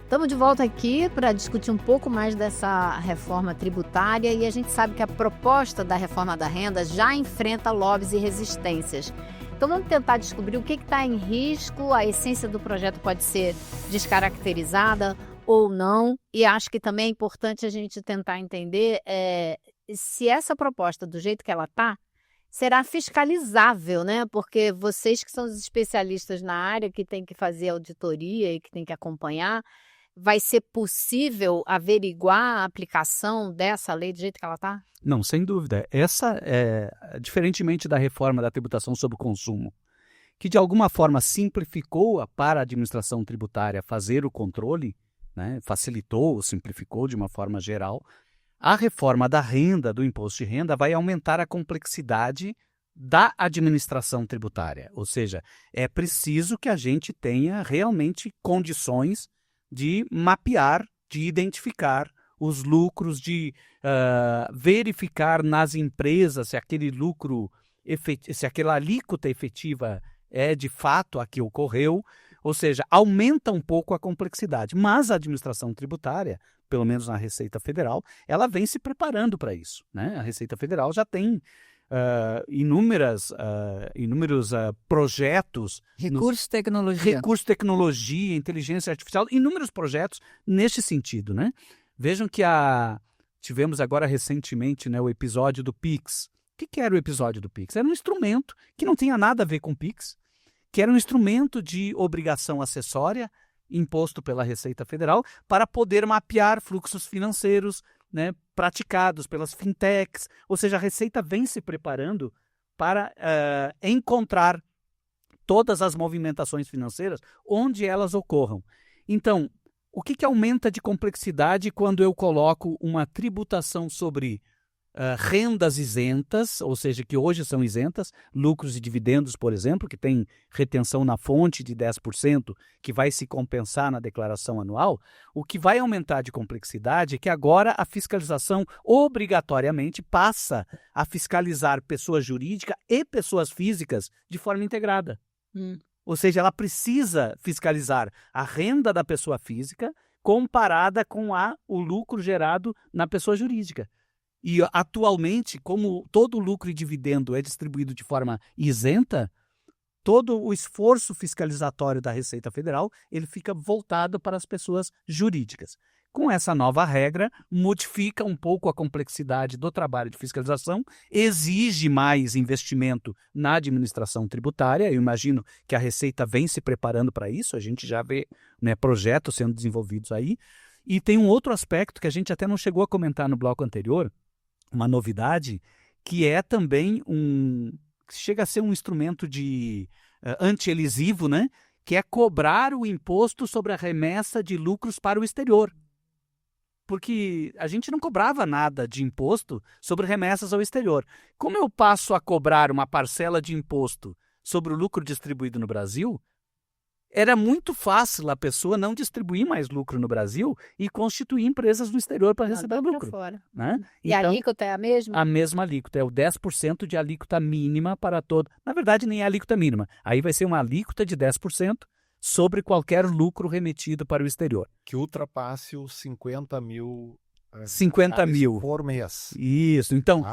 Estamos de volta aqui para discutir um pouco mais dessa reforma tributária e a gente sabe que a proposta da reforma da renda já enfrenta lobbies e resistências. Então vamos tentar descobrir o que está em risco, a essência do projeto pode ser descaracterizada ou não, e acho que também é importante a gente tentar entender se essa proposta, do jeito que ela está, será fiscalizável, né? Porque vocês que são os especialistas na área, que têm que fazer auditoria e que têm que acompanhar, vai ser possível averiguar a aplicação dessa lei do jeito que ela está? Não, sem dúvida. Essa diferentemente da reforma da tributação sobre o consumo, que de alguma forma simplificou para a administração tributária fazer o controle, né, facilitou, simplificou de uma forma geral, a reforma da renda, do imposto de renda, vai aumentar a complexidade da administração tributária. Ou seja, é preciso que a gente tenha realmente condições de mapear, de identificar os lucros, de verificar nas empresas se aquele lucro, se aquela alíquota efetiva é de fato a que ocorreu, ou seja, aumenta um pouco a complexidade. Mas a administração tributária, pelo menos na Receita Federal, ela vem se preparando para isso, né? A Receita Federal já tem inúmeros projetos. Recursos, tecnologia, inteligência artificial, inúmeros projetos neste sentido, né? Vejam que tivemos agora recentemente, né, o episódio do Pix. O que era o episódio do Pix? Era um instrumento que não tinha nada a ver com Pix, que era um instrumento de obrigação acessória imposto pela Receita Federal para poder mapear fluxos financeiros, né, praticados pelas fintechs, ou seja, a Receita vem se preparando para encontrar todas as movimentações financeiras onde elas ocorram. Então, o que aumenta de complexidade quando eu coloco uma tributação sobre rendas isentas, ou seja, que hoje são isentas, lucros e dividendos, por exemplo, que tem retenção na fonte de 10%, que vai se compensar na declaração anual, o que vai aumentar de complexidade é que agora a fiscalização obrigatoriamente passa a fiscalizar pessoas jurídicas e pessoas físicas de forma integrada. Ou seja, ela precisa fiscalizar a renda da pessoa física comparada com o lucro gerado na pessoa jurídica. E atualmente, como todo lucro e dividendo é distribuído de forma isenta, todo o esforço fiscalizatório da Receita Federal ele fica voltado para as pessoas jurídicas. Com essa nova regra, modifica um pouco a complexidade do trabalho de fiscalização, exige mais investimento na administração tributária. Eu imagino que a Receita vem se preparando para isso, a gente já vê, né, projetos sendo desenvolvidos aí. E tem um outro aspecto que a gente até não chegou a comentar no bloco anterior, uma novidade, que é também chega a ser um instrumento de anti-elisivo, né? Que é cobrar o imposto sobre a remessa de lucros para o exterior. Porque a gente não cobrava nada de imposto sobre remessas ao exterior. Como eu passo a cobrar uma parcela de imposto sobre o lucro distribuído no Brasil, era muito fácil a pessoa não distribuir mais lucro no Brasil e constituir empresas no exterior para receber lucro. Fora. Né? E a alíquota é a mesma? A mesma alíquota, é o 10% de alíquota mínima para todo. Na verdade, nem é a alíquota mínima. Aí vai ser uma alíquota de 10% sobre qualquer lucro remetido para o exterior. Que ultrapasse os 50 mil... 50 mil. Por mês. Isso. Então,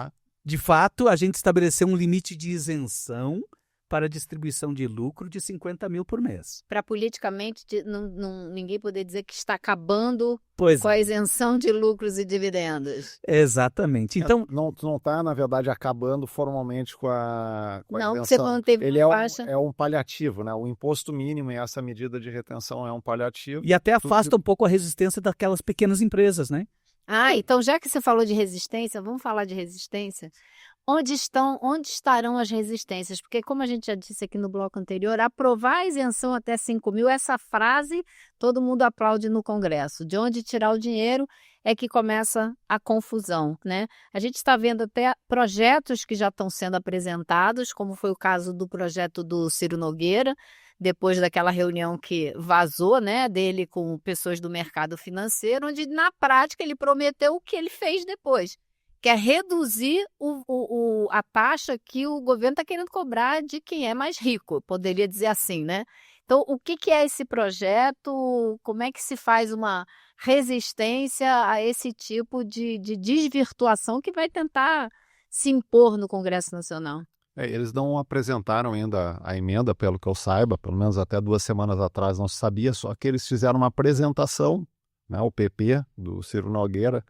de fato, a gente estabeleceu um limite de isenção para a distribuição de lucro de 50 mil por mês. Para politicamente ninguém poder dizer que está acabando Pois com a isenção de lucros e dividendos. exatamente. Então, não está, na verdade, acabando formalmente com a Não, porque isenção. você não teve Ele uma faixa. é um paliativo, né? O imposto mínimo e essa medida de retenção é um paliativo. e até afasta um pouco a resistência daquelas pequenas empresas, né? Então já que você falou de resistência, vamos falar de resistência. Onde estarão as resistências? Porque, como a gente já disse aqui no bloco anterior, aprovar a isenção até 5 mil, essa frase todo mundo aplaude no Congresso. De onde tirar o dinheiro é que começa a confusão, né? A gente está vendo até projetos que já estão sendo apresentados, como foi o caso do projeto do Ciro Nogueira, depois daquela reunião que vazou, né, dele com pessoas do mercado financeiro, onde, na prática, ele prometeu o que ele fez depois, que é reduzir a taxa que o governo está querendo cobrar de quem é mais rico, poderia dizer assim, né? Então, o que é esse projeto? Como é que se faz uma resistência a esse tipo de desvirtuação que vai tentar se impor no Congresso Nacional? Eles não apresentaram ainda a emenda, pelo que eu saiba, pelo menos até 2 semanas atrás não se sabia, só que eles fizeram uma apresentação, né, o PP, do Ciro Nogueira,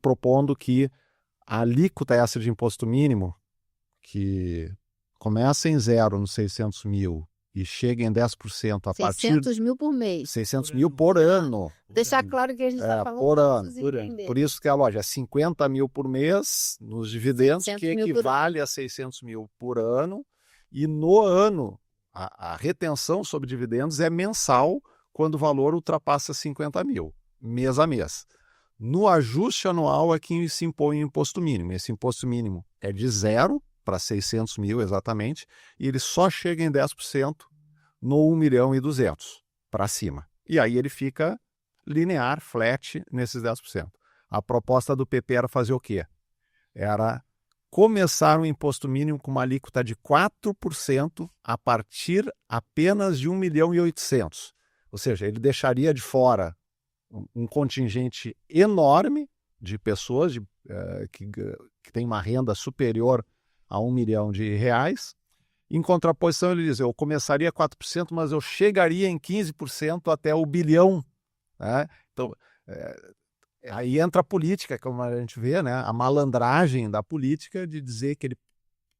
propondo que a alíquota essa de imposto mínimo, que começa em 0 nos 600 mil e chega em 10% a partir... 600 mil por mês. 600 mil por ano. Deixar claro que a gente está falando por para ano. vocês entenderem. Por isso que a loja é 50 mil por mês nos dividendos, 600 que mil por equivale a 600 mil por ano. E no ano, a retenção sobre dividendos é mensal quando o valor ultrapassa 50 mil, mês a mês. No ajuste anual é que se impõe o imposto mínimo. Esse imposto mínimo é de 0 para 600 mil exatamente, e ele só chega em 10% no 1.200.000 para cima. E aí ele fica linear, flat, nesses 10%. A proposta do PP era fazer o quê? Era começar o imposto mínimo com uma alíquota de 4% a partir apenas de 1.800.000. Ou seja, ele deixaria de fora um contingente enorme de pessoas que tem uma renda superior a R$1 milhão. Em contraposição, ele diz, eu começaria 4%, mas eu chegaria em 15% até o bilhão. Né? Então, aí entra a política, como a gente vê, né? A malandragem da política de dizer que ele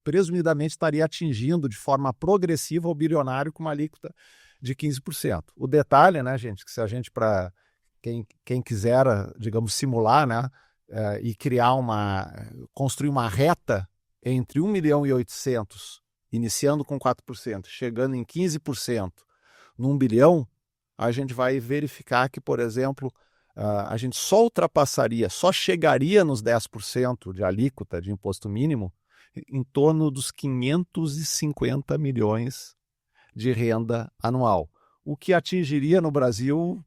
presumidamente estaria atingindo de forma progressiva o bilionário com uma alíquota de 15%. O detalhe, né, gente, que se a gente, para quem quiser, digamos, simular, né, e construir uma reta entre 1.800.000, iniciando com 4%, chegando em 15% num bilhão, a gente vai verificar que, por exemplo, a gente só chegaria nos 10% de alíquota de imposto mínimo em torno dos 550 milhões de renda anual, o que atingiria no Brasil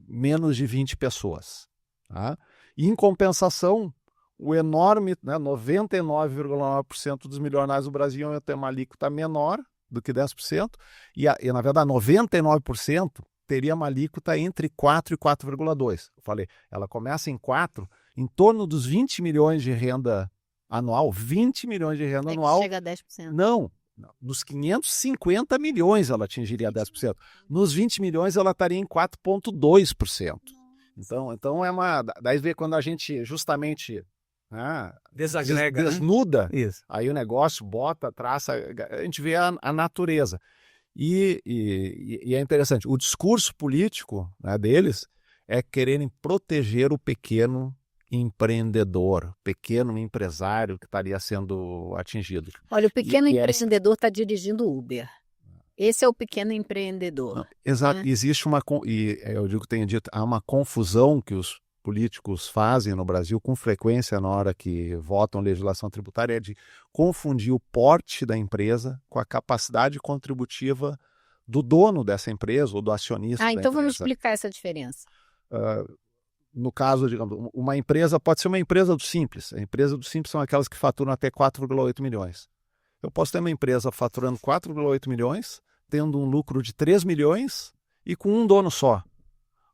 menos de 20 pessoas. Tá? E, em compensação, o enorme, 99,9% dos milionários do Brasil iam ter uma alíquota menor do que 10%, e na verdade 99% teria uma alíquota entre 4 e 4,2%. Eu falei, ela começa em 4, em torno dos 20 milhões de renda anual, 20 milhões de renda anual. Chega a 10%. Não, nos 550 milhões ela atingiria 10%. Nos 20 milhões ela estaria em 4,2%. Então é uma... Daí vê quando a gente justamente... Desagrega, desnuda, né? Isso. Aí o negócio traça, a gente vê a natureza. E é interessante, o discurso político, né, deles é quererem proteger o pequeno empreendedor, pequeno empresário que estaria sendo atingido. Olha, o pequeno empreendedor está dirigindo Uber. Esse é o pequeno empreendedor. Exato, né? Existe eu digo que tenho dito, há uma confusão que os políticos fazem no Brasil com frequência na hora que votam legislação tributária, é de confundir o porte da empresa com a capacidade contributiva do dono dessa empresa ou do acionista da então empresa. vamos explicar essa diferença. No caso, digamos, uma empresa pode ser uma empresa do Simples. A empresa do Simples são aquelas que faturam até 4,8 milhões. Eu posso ter uma empresa faturando 4,8 milhões, tendo um lucro de 3 milhões e com um dono só. Ou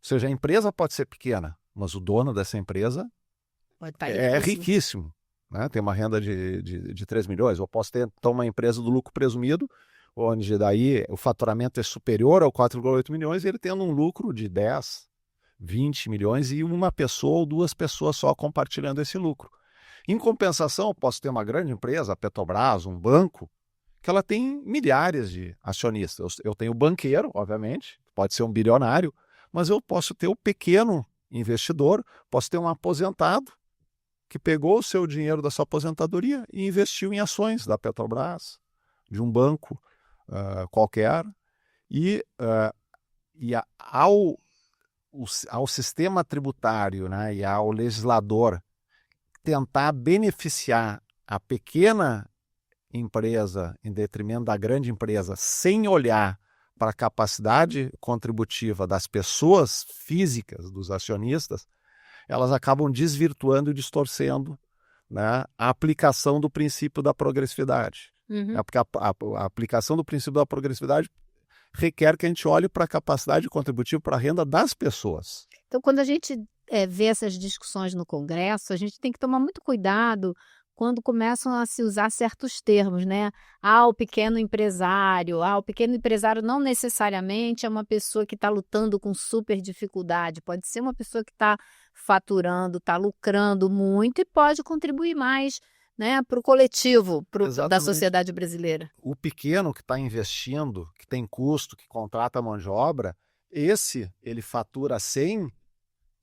seja, a empresa pode ser pequena, mas o dono dessa empresa é riquíssimo. né? Tem uma renda de 3 milhões, ou posso ter então uma empresa do lucro presumido, onde daí o faturamento é superior ao 4,8 milhões, e ele tendo um lucro de 10, 20 milhões e uma pessoa ou duas pessoas só compartilhando esse lucro. Em compensação, eu posso ter uma grande empresa, a Petrobras, um banco, que ela tem milhares de acionistas. Eu tenho o banqueiro, obviamente, pode ser um bilionário, mas eu posso ter o pequeno investidor, posso ter um aposentado que pegou o seu dinheiro da sua aposentadoria e investiu em ações da Petrobras, de um banco qualquer, e ao sistema tributário, né, e ao legislador tentar beneficiar a pequena empresa em detrimento da grande empresa, sem olhar para a capacidade contributiva das pessoas físicas, dos acionistas, elas acabam desvirtuando e distorcendo, né, a aplicação do princípio da progressividade. Porque a aplicação do princípio da progressividade requer que a gente olhe para a capacidade contributiva, para a renda das pessoas. Então, quando a gente vê essas discussões no Congresso, a gente tem que tomar muito cuidado quando começam a se usar certos termos, né? O pequeno empresário. O pequeno empresário não necessariamente é uma pessoa que está lutando com super dificuldade. Pode ser uma pessoa que está faturando, está lucrando muito e pode contribuir mais, né, para o coletivo da sociedade brasileira. O pequeno que está investindo, que tem custo, que contrata mão de obra, ele fatura 100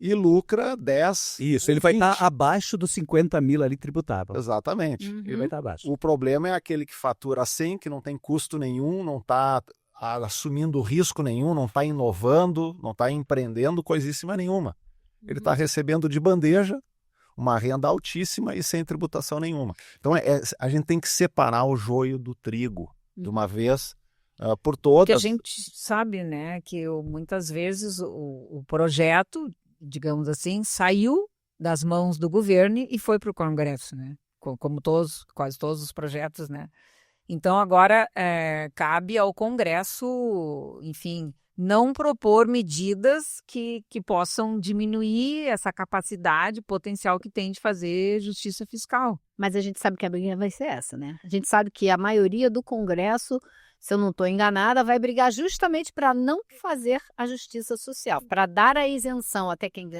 e lucra 10. Isso, ele vai estar abaixo dos 50 mil ali tributável. Exatamente. Ele vai estar abaixo. O problema é aquele que fatura 100, que não tem custo nenhum, não está assumindo risco nenhum, não está inovando, não está empreendendo coisíssima nenhuma. Ele está recebendo de bandeja uma renda altíssima e sem tributação nenhuma. Então, a gente tem que separar o joio do trigo de uma vez por todas. Porque a gente sabe, né, que muitas vezes o projeto, digamos assim, saiu das mãos do governo e foi para o Congresso, né? Como quase todos os projetos, né? Então, agora cabe ao Congresso, enfim, não propor medidas que possam diminuir essa capacidade potencial que tem de fazer justiça fiscal. Mas a gente sabe que a briga vai ser essa, né? A gente sabe que a maioria do Congresso, se eu não estou enganada, vai brigar justamente para não fazer a justiça social, para dar a isenção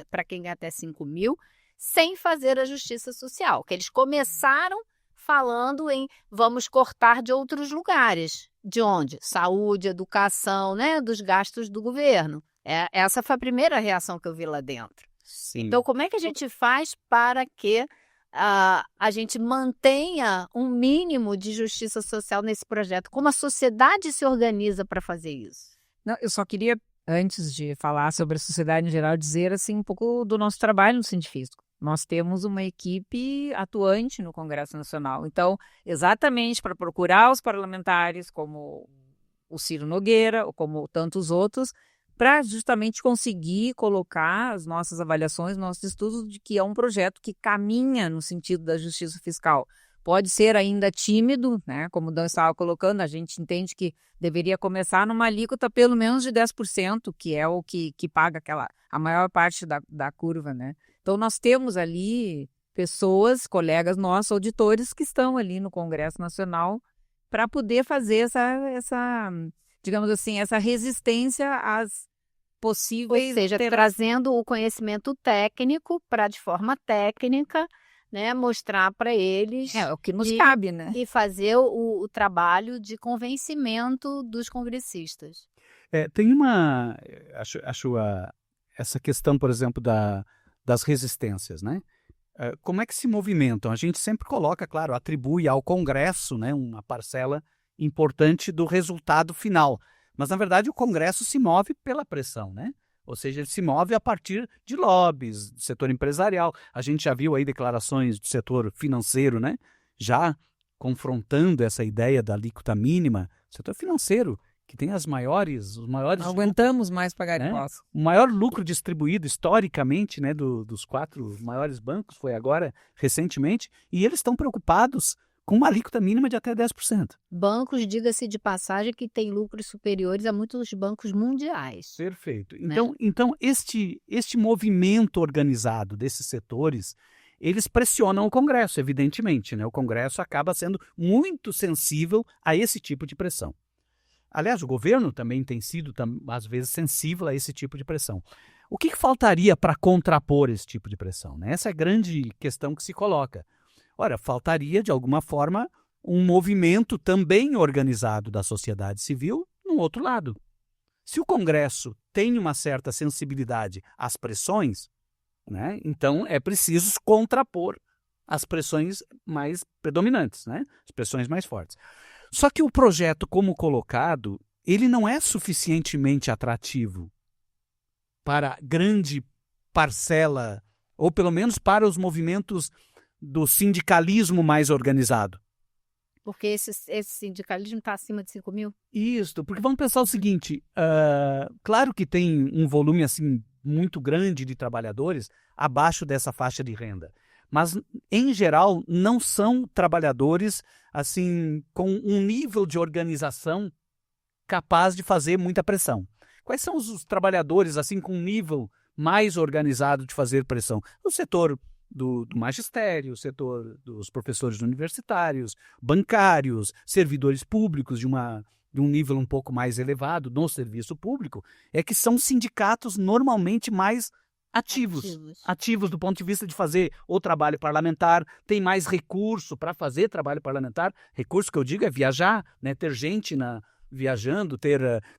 para quem ganha até 5 mil, sem fazer a justiça social. Que eles começaram falando em vamos cortar de outros lugares. De onde? Saúde, educação, né? Dos gastos do governo. Essa foi a primeira reação que eu vi lá dentro. Sim. Então, como é que a gente faz para que a gente mantenha um mínimo de justiça social nesse projeto? Como a sociedade se organiza para fazer isso? Não, eu só queria, antes de falar sobre a sociedade em geral, dizer assim, um pouco do nosso trabalho no Sindifisco. Nós temos uma equipe atuante no Congresso Nacional. Então, exatamente para procurar os parlamentares, como o Ciro Nogueira, ou como tantos outros, para justamente conseguir colocar as nossas avaliações, nossos estudos de que é um projeto que caminha no sentido da justiça fiscal. Pode ser ainda tímido, né? Como o Dan estava colocando, a gente entende que deveria começar numa alíquota pelo menos de 10%, que é o que paga a maior parte da curva, né? Então, nós temos ali pessoas, colegas nossos, auditores, que estão ali no Congresso Nacional para poder fazer essa, digamos assim, essa resistência às possíveis... Ou seja, trazendo o conhecimento técnico para, de forma técnica, né, mostrar para eles... É o que nos cabe, né? E fazer o trabalho de convencimento dos congressistas. Tem uma... Acho essa questão, por exemplo, das resistências, né? Como é que se movimentam? A gente sempre coloca, claro, atribui ao Congresso, né, uma parcela importante do resultado final. Mas, na verdade, o Congresso se move pela pressão, né? Ou seja, ele se move a partir de lobbies, do setor empresarial. A gente já viu aí declarações do setor financeiro, né? Já confrontando essa ideia da alíquota mínima. O setor financeiro, que tem os maiores... Não aguentamos mais pagar impostos. O maior lucro distribuído historicamente, né, dos 4 maiores bancos foi agora, recentemente, e eles estão preocupados com uma alíquota mínima de até 10%. Bancos, diga-se de passagem, que têm lucros superiores a muitos bancos mundiais. Perfeito. Né? Então este movimento organizado desses setores, eles pressionam o Congresso, evidentemente, né? O Congresso acaba sendo muito sensível a esse tipo de pressão. Aliás, o governo também tem sido, às vezes, sensível a esse tipo de pressão. O que faltaria para contrapor esse tipo de pressão, né? Essa é a grande questão que se coloca. Ora, faltaria, de alguma forma, um movimento também organizado da sociedade civil no outro lado. Se o Congresso tem uma certa sensibilidade às pressões, né, então é preciso contrapor as pressões mais predominantes, né, as pressões mais fortes. Só que o projeto, como colocado, ele não é suficientemente atrativo para grande parcela, ou pelo menos para os movimentos do sindicalismo mais organizado. Porque esse sindicalismo está acima de 5 mil? Isso, porque vamos pensar o seguinte, claro que tem um volume assim muito grande de trabalhadores abaixo dessa faixa de renda, mas em geral não são trabalhadores assim com um nível de organização capaz de fazer muita pressão. Quais são os trabalhadores assim com um nível mais organizado de fazer pressão? O setor do magistério, o setor dos professores universitários, bancários, servidores públicos de um nível um pouco mais elevado no serviço público, é que são sindicatos normalmente mais ativos do ponto de vista de fazer o trabalho parlamentar, tem mais recurso para fazer trabalho parlamentar. Recurso que eu digo é viajar, né, ter gente viajando,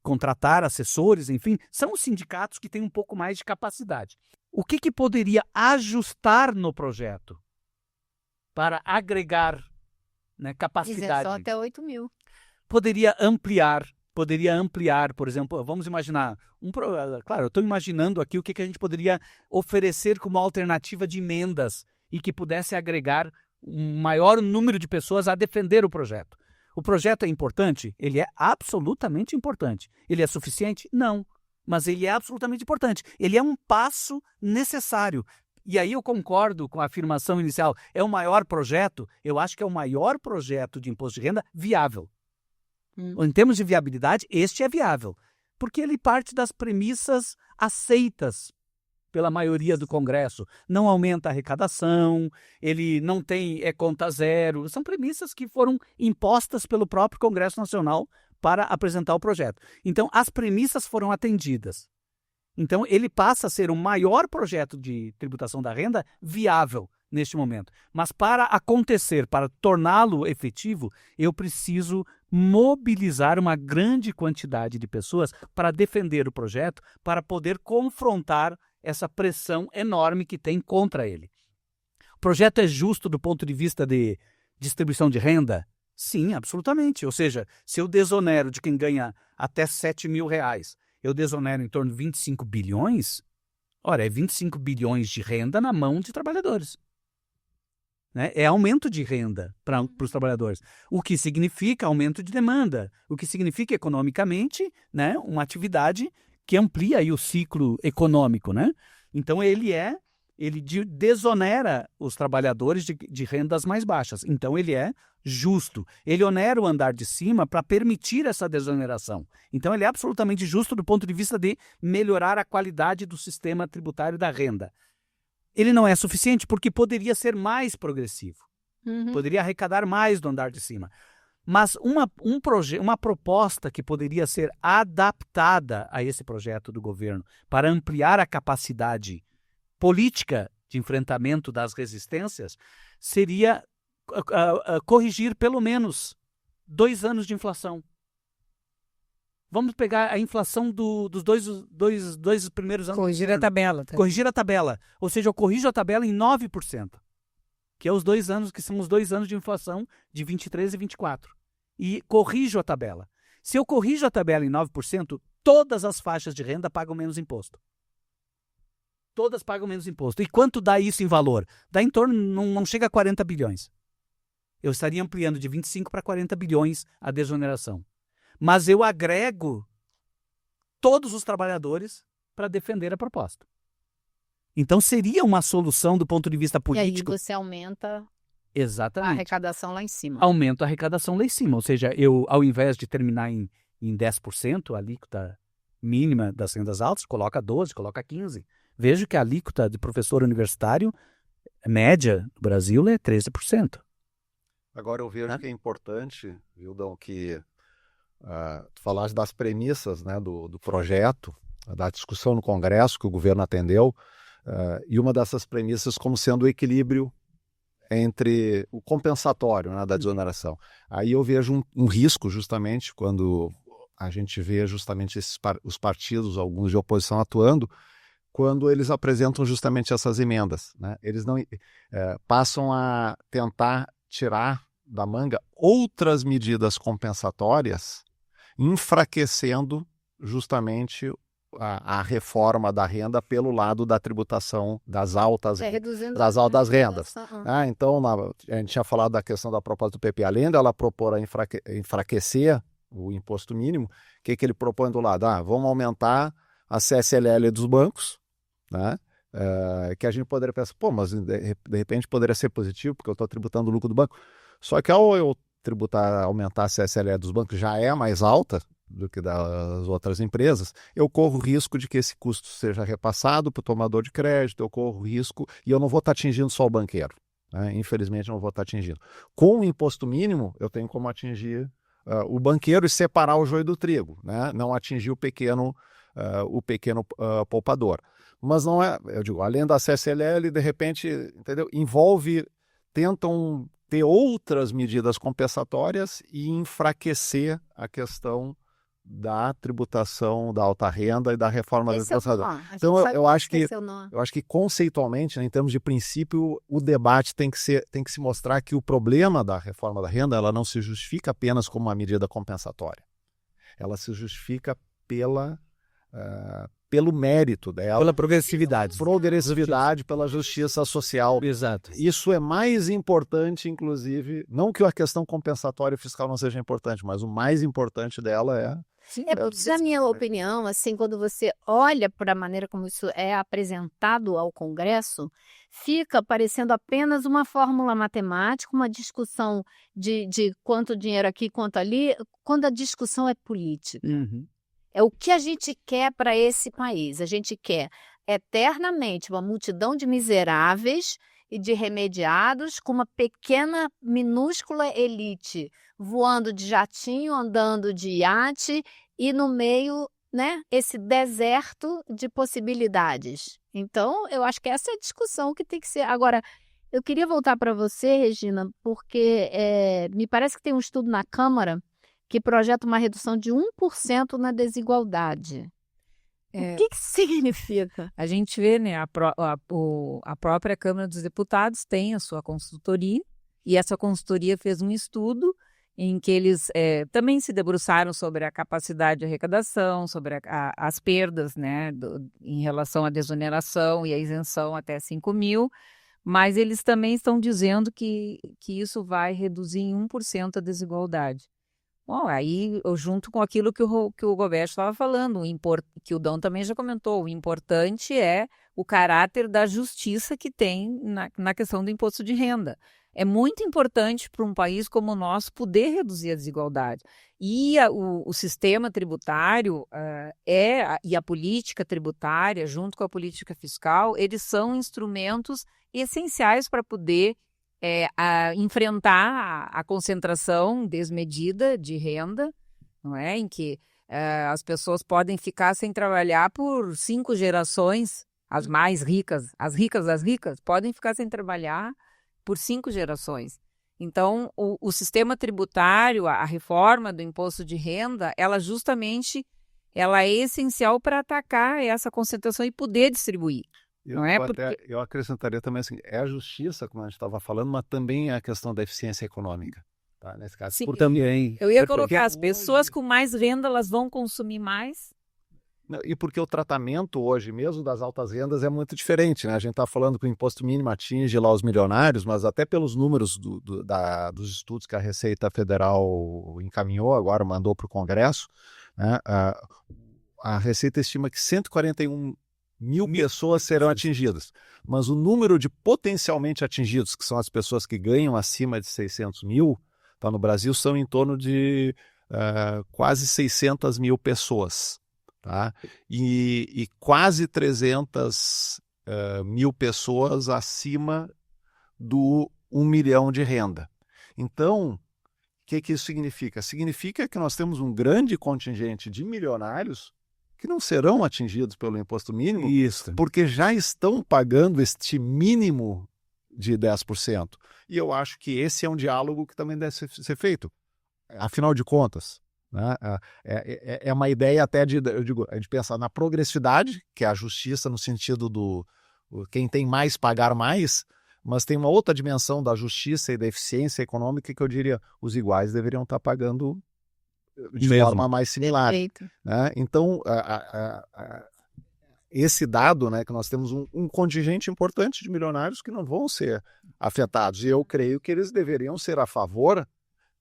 contratar assessores, enfim, são os sindicatos que têm um pouco mais de capacidade. O que poderia ajustar no projeto para agregar, né, capacidade? Isenção até 8 mil. Poderia ampliar, por exemplo, vamos imaginar, claro, eu estou imaginando aqui o que a gente poderia oferecer como alternativa de emendas e que pudesse agregar um maior número de pessoas a defender o projeto. O projeto é importante? Ele é absolutamente importante. Ele é suficiente? Não. Mas ele é absolutamente importante. Ele é um passo necessário. E aí eu concordo com a afirmação inicial. É o maior projeto? Eu acho que é o maior projeto de imposto de renda viável. Em termos de viabilidade, este é viável. Porque ele parte das premissas aceitas pela maioria do Congresso. Não aumenta a arrecadação, ele não tem conta zero. São premissas que foram impostas pelo próprio Congresso Nacional para apresentar o projeto. Então, as premissas foram atendidas. Então, ele passa a ser o maior projeto de tributação da renda viável neste momento. Mas para acontecer, para torná-lo efetivo, eu preciso mobilizar uma grande quantidade de pessoas para defender o projeto, para poder confrontar essa pressão enorme que tem contra ele. O projeto é justo do ponto de vista de distribuição de renda? Sim, absolutamente. Ou seja, se eu desonero de quem ganha até 7 mil reais, eu desonero em torno de 25 bilhões, ora, é 25 bilhões de renda na mão de trabalhadores. Né? É aumento de renda para os trabalhadores, o que significa aumento de demanda, o que significa economicamente, né, uma atividade que amplia aí o ciclo econômico. Né? Então, ele desonera os trabalhadores de rendas mais baixas. Então, ele é justo. Ele onera o andar de cima para permitir essa desoneração. Então, ele é absolutamente justo do ponto de vista de melhorar a qualidade do sistema tributário da renda. Ele não é suficiente porque poderia ser mais progressivo. Poderia arrecadar mais do andar de cima. Mas uma proposta que poderia ser adaptada a esse projeto do governo para ampliar a capacidade política de enfrentamento das resistências seria corrigir pelo menos 2 anos de inflação. Vamos pegar a inflação dos dois primeiros anos. Corrigir a tabela. Tá? Corrigir a tabela. Ou seja, eu corrijo a tabela em 9%, que é os 2 anos, que são os 2 anos de inflação de 23 e 24. E corrijo a tabela. Se eu corrijo a tabela em 9%, todas as faixas de renda pagam menos imposto. Todas pagam menos imposto. E quanto dá isso em valor? Dá em torno, não chega a 40 bilhões. Eu estaria ampliando de 25 para 40 bilhões a desoneração. Mas eu agrego todos os trabalhadores para defender a proposta. Então, seria uma solução do ponto de vista político. E aí você aumenta Exatamente. a arrecadação lá em cima. Aumenta a arrecadação lá em cima. Ou seja, eu, ao invés de terminar em 10%, a alíquota mínima das rendas altas, coloca 12%, coloca 15%. Vejo que a alíquota de professor universitário média do Brasil é 13%. Agora eu vejo que é importante, Wildão, que tu falaste das premissas, né, do projeto, da discussão no Congresso que o governo atendeu, e uma dessas premissas como sendo o equilíbrio entre o compensatório, né, da desoneração. Aí eu vejo um risco justamente quando a gente vê justamente os partidos, alguns de oposição atuando, quando eles apresentam justamente essas emendas, né? Eles não passam a tentar tirar da manga outras medidas compensatórias, enfraquecendo justamente a reforma da renda pelo lado da tributação das altas rendas. Então, a gente tinha falado da questão da proposta do PP. Além dela propor enfraquecer o imposto mínimo, o que ele propõe do lado? Vamos aumentar a CSLL dos bancos, né? Que a gente poderia pensar, mas de repente poderia ser positivo, porque eu estou tributando o lucro do banco. Só que ao eu aumentar a CSLL dos bancos já é mais alta do que das outras empresas, eu corro o risco de que esse custo seja repassado para o tomador de crédito, eu corro o risco, e eu não vou estar atingindo só o banqueiro, né? Infelizmente não vou estar atingindo. Com o imposto mínimo, eu tenho como atingir o banqueiro e separar o joio do trigo, né? Não atingir o pequeno poupador. Mas não é, eu digo, além da CSLL, de repente, entendeu? Tentam ter outras medidas compensatórias e enfraquecer a questão da tributação da alta renda e da reforma da tributação. Então eu acho que conceitualmente, né, em termos de princípio, o debate tem que se mostrar que o problema da reforma da renda, ela não se justifica apenas como uma medida compensatória. Ela se justifica pelo mérito dela. Pela progressividade. Pela justiça social. Exato. Isso é mais importante, inclusive, não que a questão compensatória fiscal não seja importante, mas o mais importante dela é... Na minha opinião, assim, quando você olha para a maneira como isso é apresentado ao Congresso, fica parecendo apenas uma fórmula matemática, uma discussão de quanto dinheiro aqui, quanto ali, quando a discussão é política. Uhum. É o que a gente quer para esse país. A gente quer eternamente uma multidão de miseráveis e de remediados com uma pequena, minúscula elite voando de jatinho, andando de iate e no meio, né, esse deserto de possibilidades. Então, eu acho que essa é a discussão que tem que ser. Agora, eu queria voltar para você, Regina, porque me parece que tem um estudo na Câmara que projeta uma redução de 1% na desigualdade. O que significa? A gente vê, né, a própria Câmara dos Deputados tem a sua consultoria, e essa consultoria fez um estudo em que eles também se debruçaram sobre a capacidade de arrecadação, sobre as perdas, né, em relação à desoneração e à isenção até 5 mil, mas eles também estão dizendo que isso vai reduzir em 1% a desigualdade. Bom, aí eu junto com aquilo que o Goberto estava falando, que o Dão também já comentou, o importante é o caráter da justiça que tem na questão do imposto de renda. É muito importante para um país como o nosso poder reduzir a desigualdade. E o sistema tributário e a política tributária, junto com a política fiscal, eles são instrumentos essenciais para poder enfrentar a concentração desmedida de renda, não é? Em que as pessoas podem ficar sem trabalhar por 5 gerações, as mais ricas, as ricas das ricas, podem ficar sem trabalhar por 5 gerações. Então, o sistema tributário, a reforma do imposto de renda, ela é essencial para atacar essa concentração e poder distribuir. Eu acrescentaria também assim, é a justiça, como a gente estava falando, mas também é a questão da eficiência econômica. Tá? Nesse caso, sim, também. Eu ia colocar, as pessoas com mais renda, elas vão consumir mais. E porque o tratamento hoje, mesmo das altas rendas, é muito diferente, né? A gente está falando que o imposto mínimo atinge lá os milionários, mas até pelos números dos estudos que a Receita Federal encaminhou, agora mandou para o Congresso, né? A Receita estima que 141 mil pessoas serão atingidas, mas o número de potencialmente atingidos, que são as pessoas que ganham acima de 600 mil, tá, no Brasil são em torno de quase 600 mil pessoas. Tá? E quase 300 mil pessoas acima do 1 milhão de renda. Então, o que isso significa? Significa que nós temos um grande contingente de milionários que não serão atingidos pelo imposto mínimo, Isso. porque já estão pagando este mínimo de 10%. E eu acho que esse é um diálogo que também deve ser feito. Afinal de contas, né, é uma ideia até eu digo, a gente pensa na progressividade, que é a justiça no sentido do quem tem mais pagar mais, mas tem uma outra dimensão da justiça e da eficiência econômica que eu diria os iguais deveriam estar pagando de forma mais similar. Né? Então, esse dado, né, que nós temos um contingente importante de milionários que não vão ser afetados. E eu creio que eles deveriam ser a favor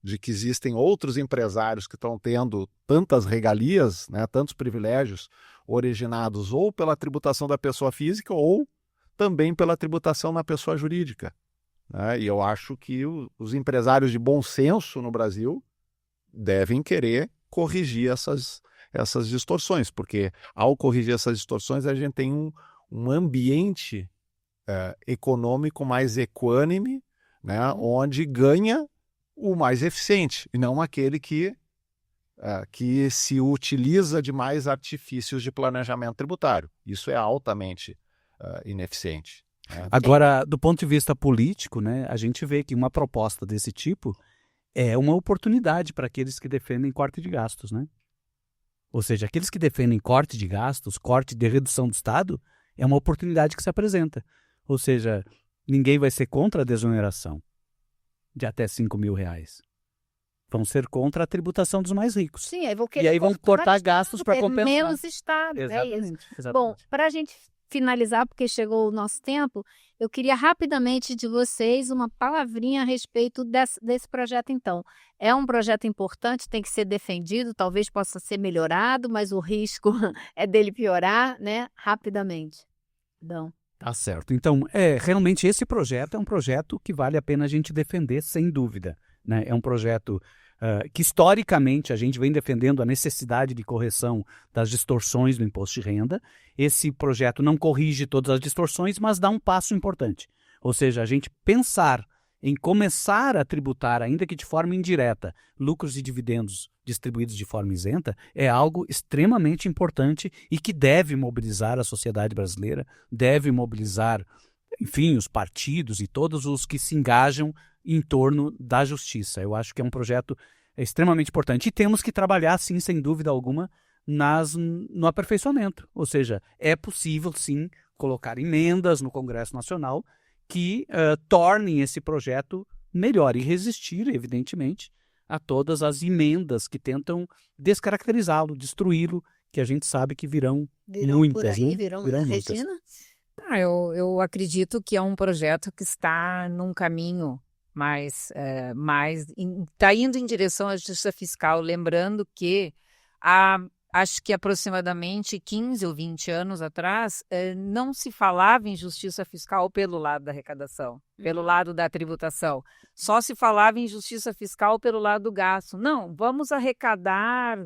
de que existem outros empresários que estão tendo tantas regalias, né, tantos privilégios originados ou pela tributação da pessoa física ou também pela tributação na pessoa jurídica. Né? E eu acho que os empresários de bom senso no Brasil devem querer corrigir essas distorções, porque ao corrigir essas distorções a gente tem um ambiente econômico mais equânime, né, onde ganha o mais eficiente, e não aquele que se utiliza de mais artifícios de planejamento tributário. Isso é altamente ineficiente. Né? Agora, do ponto de vista político, né, a gente vê que uma proposta desse tipo é uma oportunidade para aqueles que defendem corte de gastos, né? Ou seja, aqueles que defendem corte de gastos, corte de redução do Estado, é uma oportunidade que se apresenta. Ou seja, ninguém vai ser contra a desoneração de até R$5.000. Vão ser contra a tributação dos mais ricos. Sim, aí vão cortar gastos para compensar. Menos Estado. Exatamente. Bom, para a gente finalizar, porque chegou o nosso tempo, eu queria rapidamente de vocês uma palavrinha a respeito desse projeto, então. É um projeto importante, tem que ser defendido, talvez possa ser melhorado, mas o risco é dele piorar, né? Rapidamente. Então. Tá certo. Então, realmente esse projeto é um projeto que vale a pena a gente defender, sem dúvida. Né? É um projeto que historicamente a gente vem defendendo a necessidade de correção das distorções do imposto de renda. Esse projeto não corrige todas as distorções, mas dá um passo importante. Ou seja, a gente pensar em começar a tributar, ainda que de forma indireta, lucros e dividendos distribuídos de forma isenta, é algo extremamente importante e que deve mobilizar a sociedade brasileira, deve mobilizar, enfim, os partidos e todos os que se engajam em torno da justiça. Eu acho que é um projeto extremamente importante. E temos que trabalhar, sim, sem dúvida alguma, no aperfeiçoamento. Ou seja, é possível, sim, colocar emendas no Congresso Nacional que tornem esse projeto melhor e resistir, evidentemente, a todas as emendas que tentam descaracterizá-lo, destruí-lo, que a gente sabe que virão muitas. Por aí, né? virão muitas. Regina? Eu acredito que é um projeto que está num caminho está indo em direção à justiça fiscal, lembrando que acho que aproximadamente 15 ou 20 anos atrás, não se falava em justiça fiscal pelo lado da arrecadação, pelo lado da tributação. Só se falava em justiça fiscal pelo lado do gasto. Não, vamos arrecadar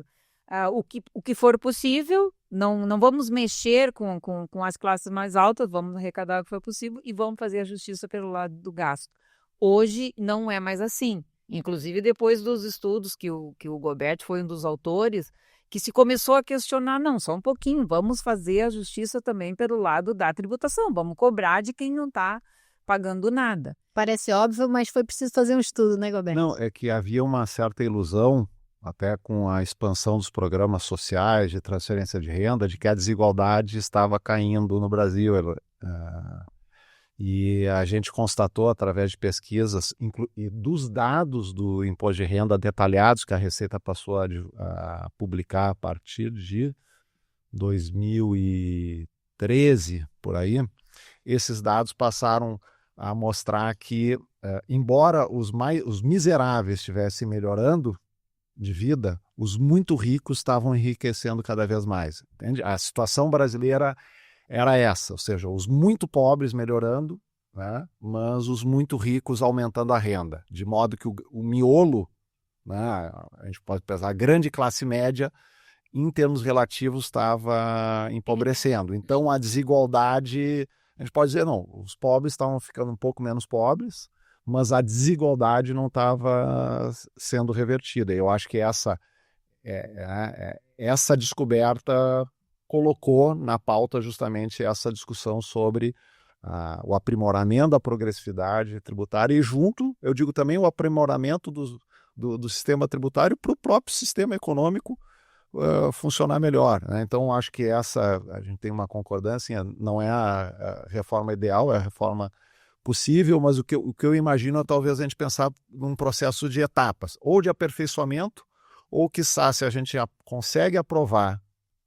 o que for possível, não vamos mexer com as classes mais altas, vamos arrecadar o que for possível e vamos fazer a justiça pelo lado do gasto. Hoje não é mais assim. Inclusive, depois dos estudos que o Gobert foi um dos autores, que se começou a questionar, não, só um pouquinho, vamos fazer a justiça também pelo lado da tributação, vamos cobrar de quem não está pagando nada. Parece óbvio, mas foi preciso fazer um estudo, né, Gobert? Não, é que havia uma certa ilusão, até com a expansão dos programas sociais de transferência de renda, de que a desigualdade estava caindo no Brasil. E a gente constatou, através de pesquisas e dos dados do imposto de renda detalhados que a Receita passou a publicar a partir de 2013, por aí, esses dados passaram a mostrar que, embora os miseráveis estivessem melhorando de vida, os muito ricos estavam enriquecendo cada vez mais. Entende? A situação brasileira era essa, ou seja, os muito pobres melhorando, né, mas os muito ricos aumentando a renda, de modo que o miolo, né, a gente pode pensar, a grande classe média, em termos relativos, estava empobrecendo. Então, a desigualdade a gente pode dizer, não, os pobres estavam ficando um pouco menos pobres, mas a desigualdade não estava sendo revertida. Eu acho que essa descoberta colocou na pauta justamente essa discussão sobre o aprimoramento da progressividade tributária e junto, eu digo também, o aprimoramento do sistema tributário para o próprio sistema econômico funcionar melhor, né? Então, acho que a gente tem uma concordância, não é a reforma ideal, é a reforma possível, mas o que eu imagino é talvez a gente pensar num processo de etapas, ou de aperfeiçoamento, ou quiçá, se a gente consegue aprovar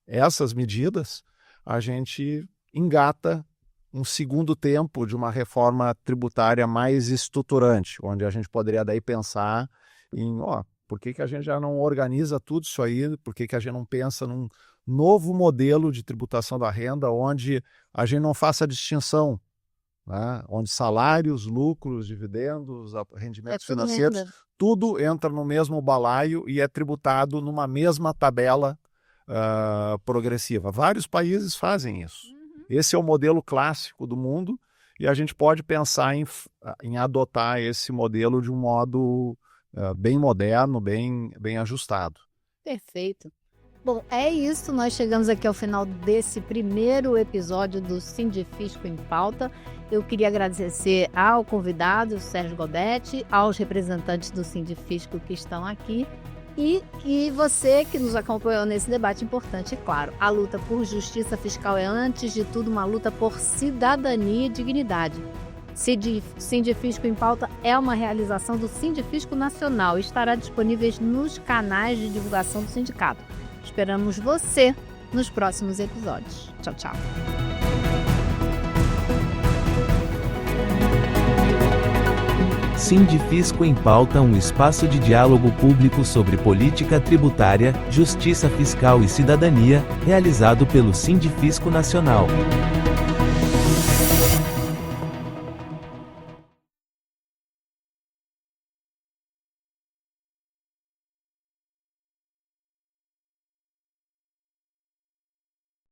essas medidas, a gente engata um segundo tempo de uma reforma tributária mais estruturante, onde a gente poderia daí pensar em, por que a gente já não organiza tudo isso aí, por que a gente não pensa num novo modelo de tributação da renda, onde a gente não faça a distinção, né? Onde salários, lucros, dividendos, rendimentos financeiros, tudo entra no mesmo balaio e é tributado numa mesma tabela progressiva. Vários países fazem isso. Esse é o modelo clássico do mundo e a gente pode pensar em adotar esse modelo de um modo bem moderno, bem ajustado. Perfeito. Bom, é isso. Nós chegamos aqui ao final desse primeiro episódio do Sindifisco em Pauta. Eu queria agradecer ao convidado, Sérgio Gobetti, aos representantes do Sindifisco que estão aqui e você que nos acompanhou nesse debate importante. E claro, a luta por justiça fiscal é, antes de tudo, uma luta por cidadania e dignidade. Sindifisco em Pauta é uma realização do Sindifisco Nacional e estará disponível nos canais de divulgação do sindicato. Esperamos você nos próximos episódios. Tchau, tchau. Sindifisco em Pauta, um espaço de diálogo público sobre política tributária, justiça fiscal e cidadania, realizado pelo Sindifisco Nacional.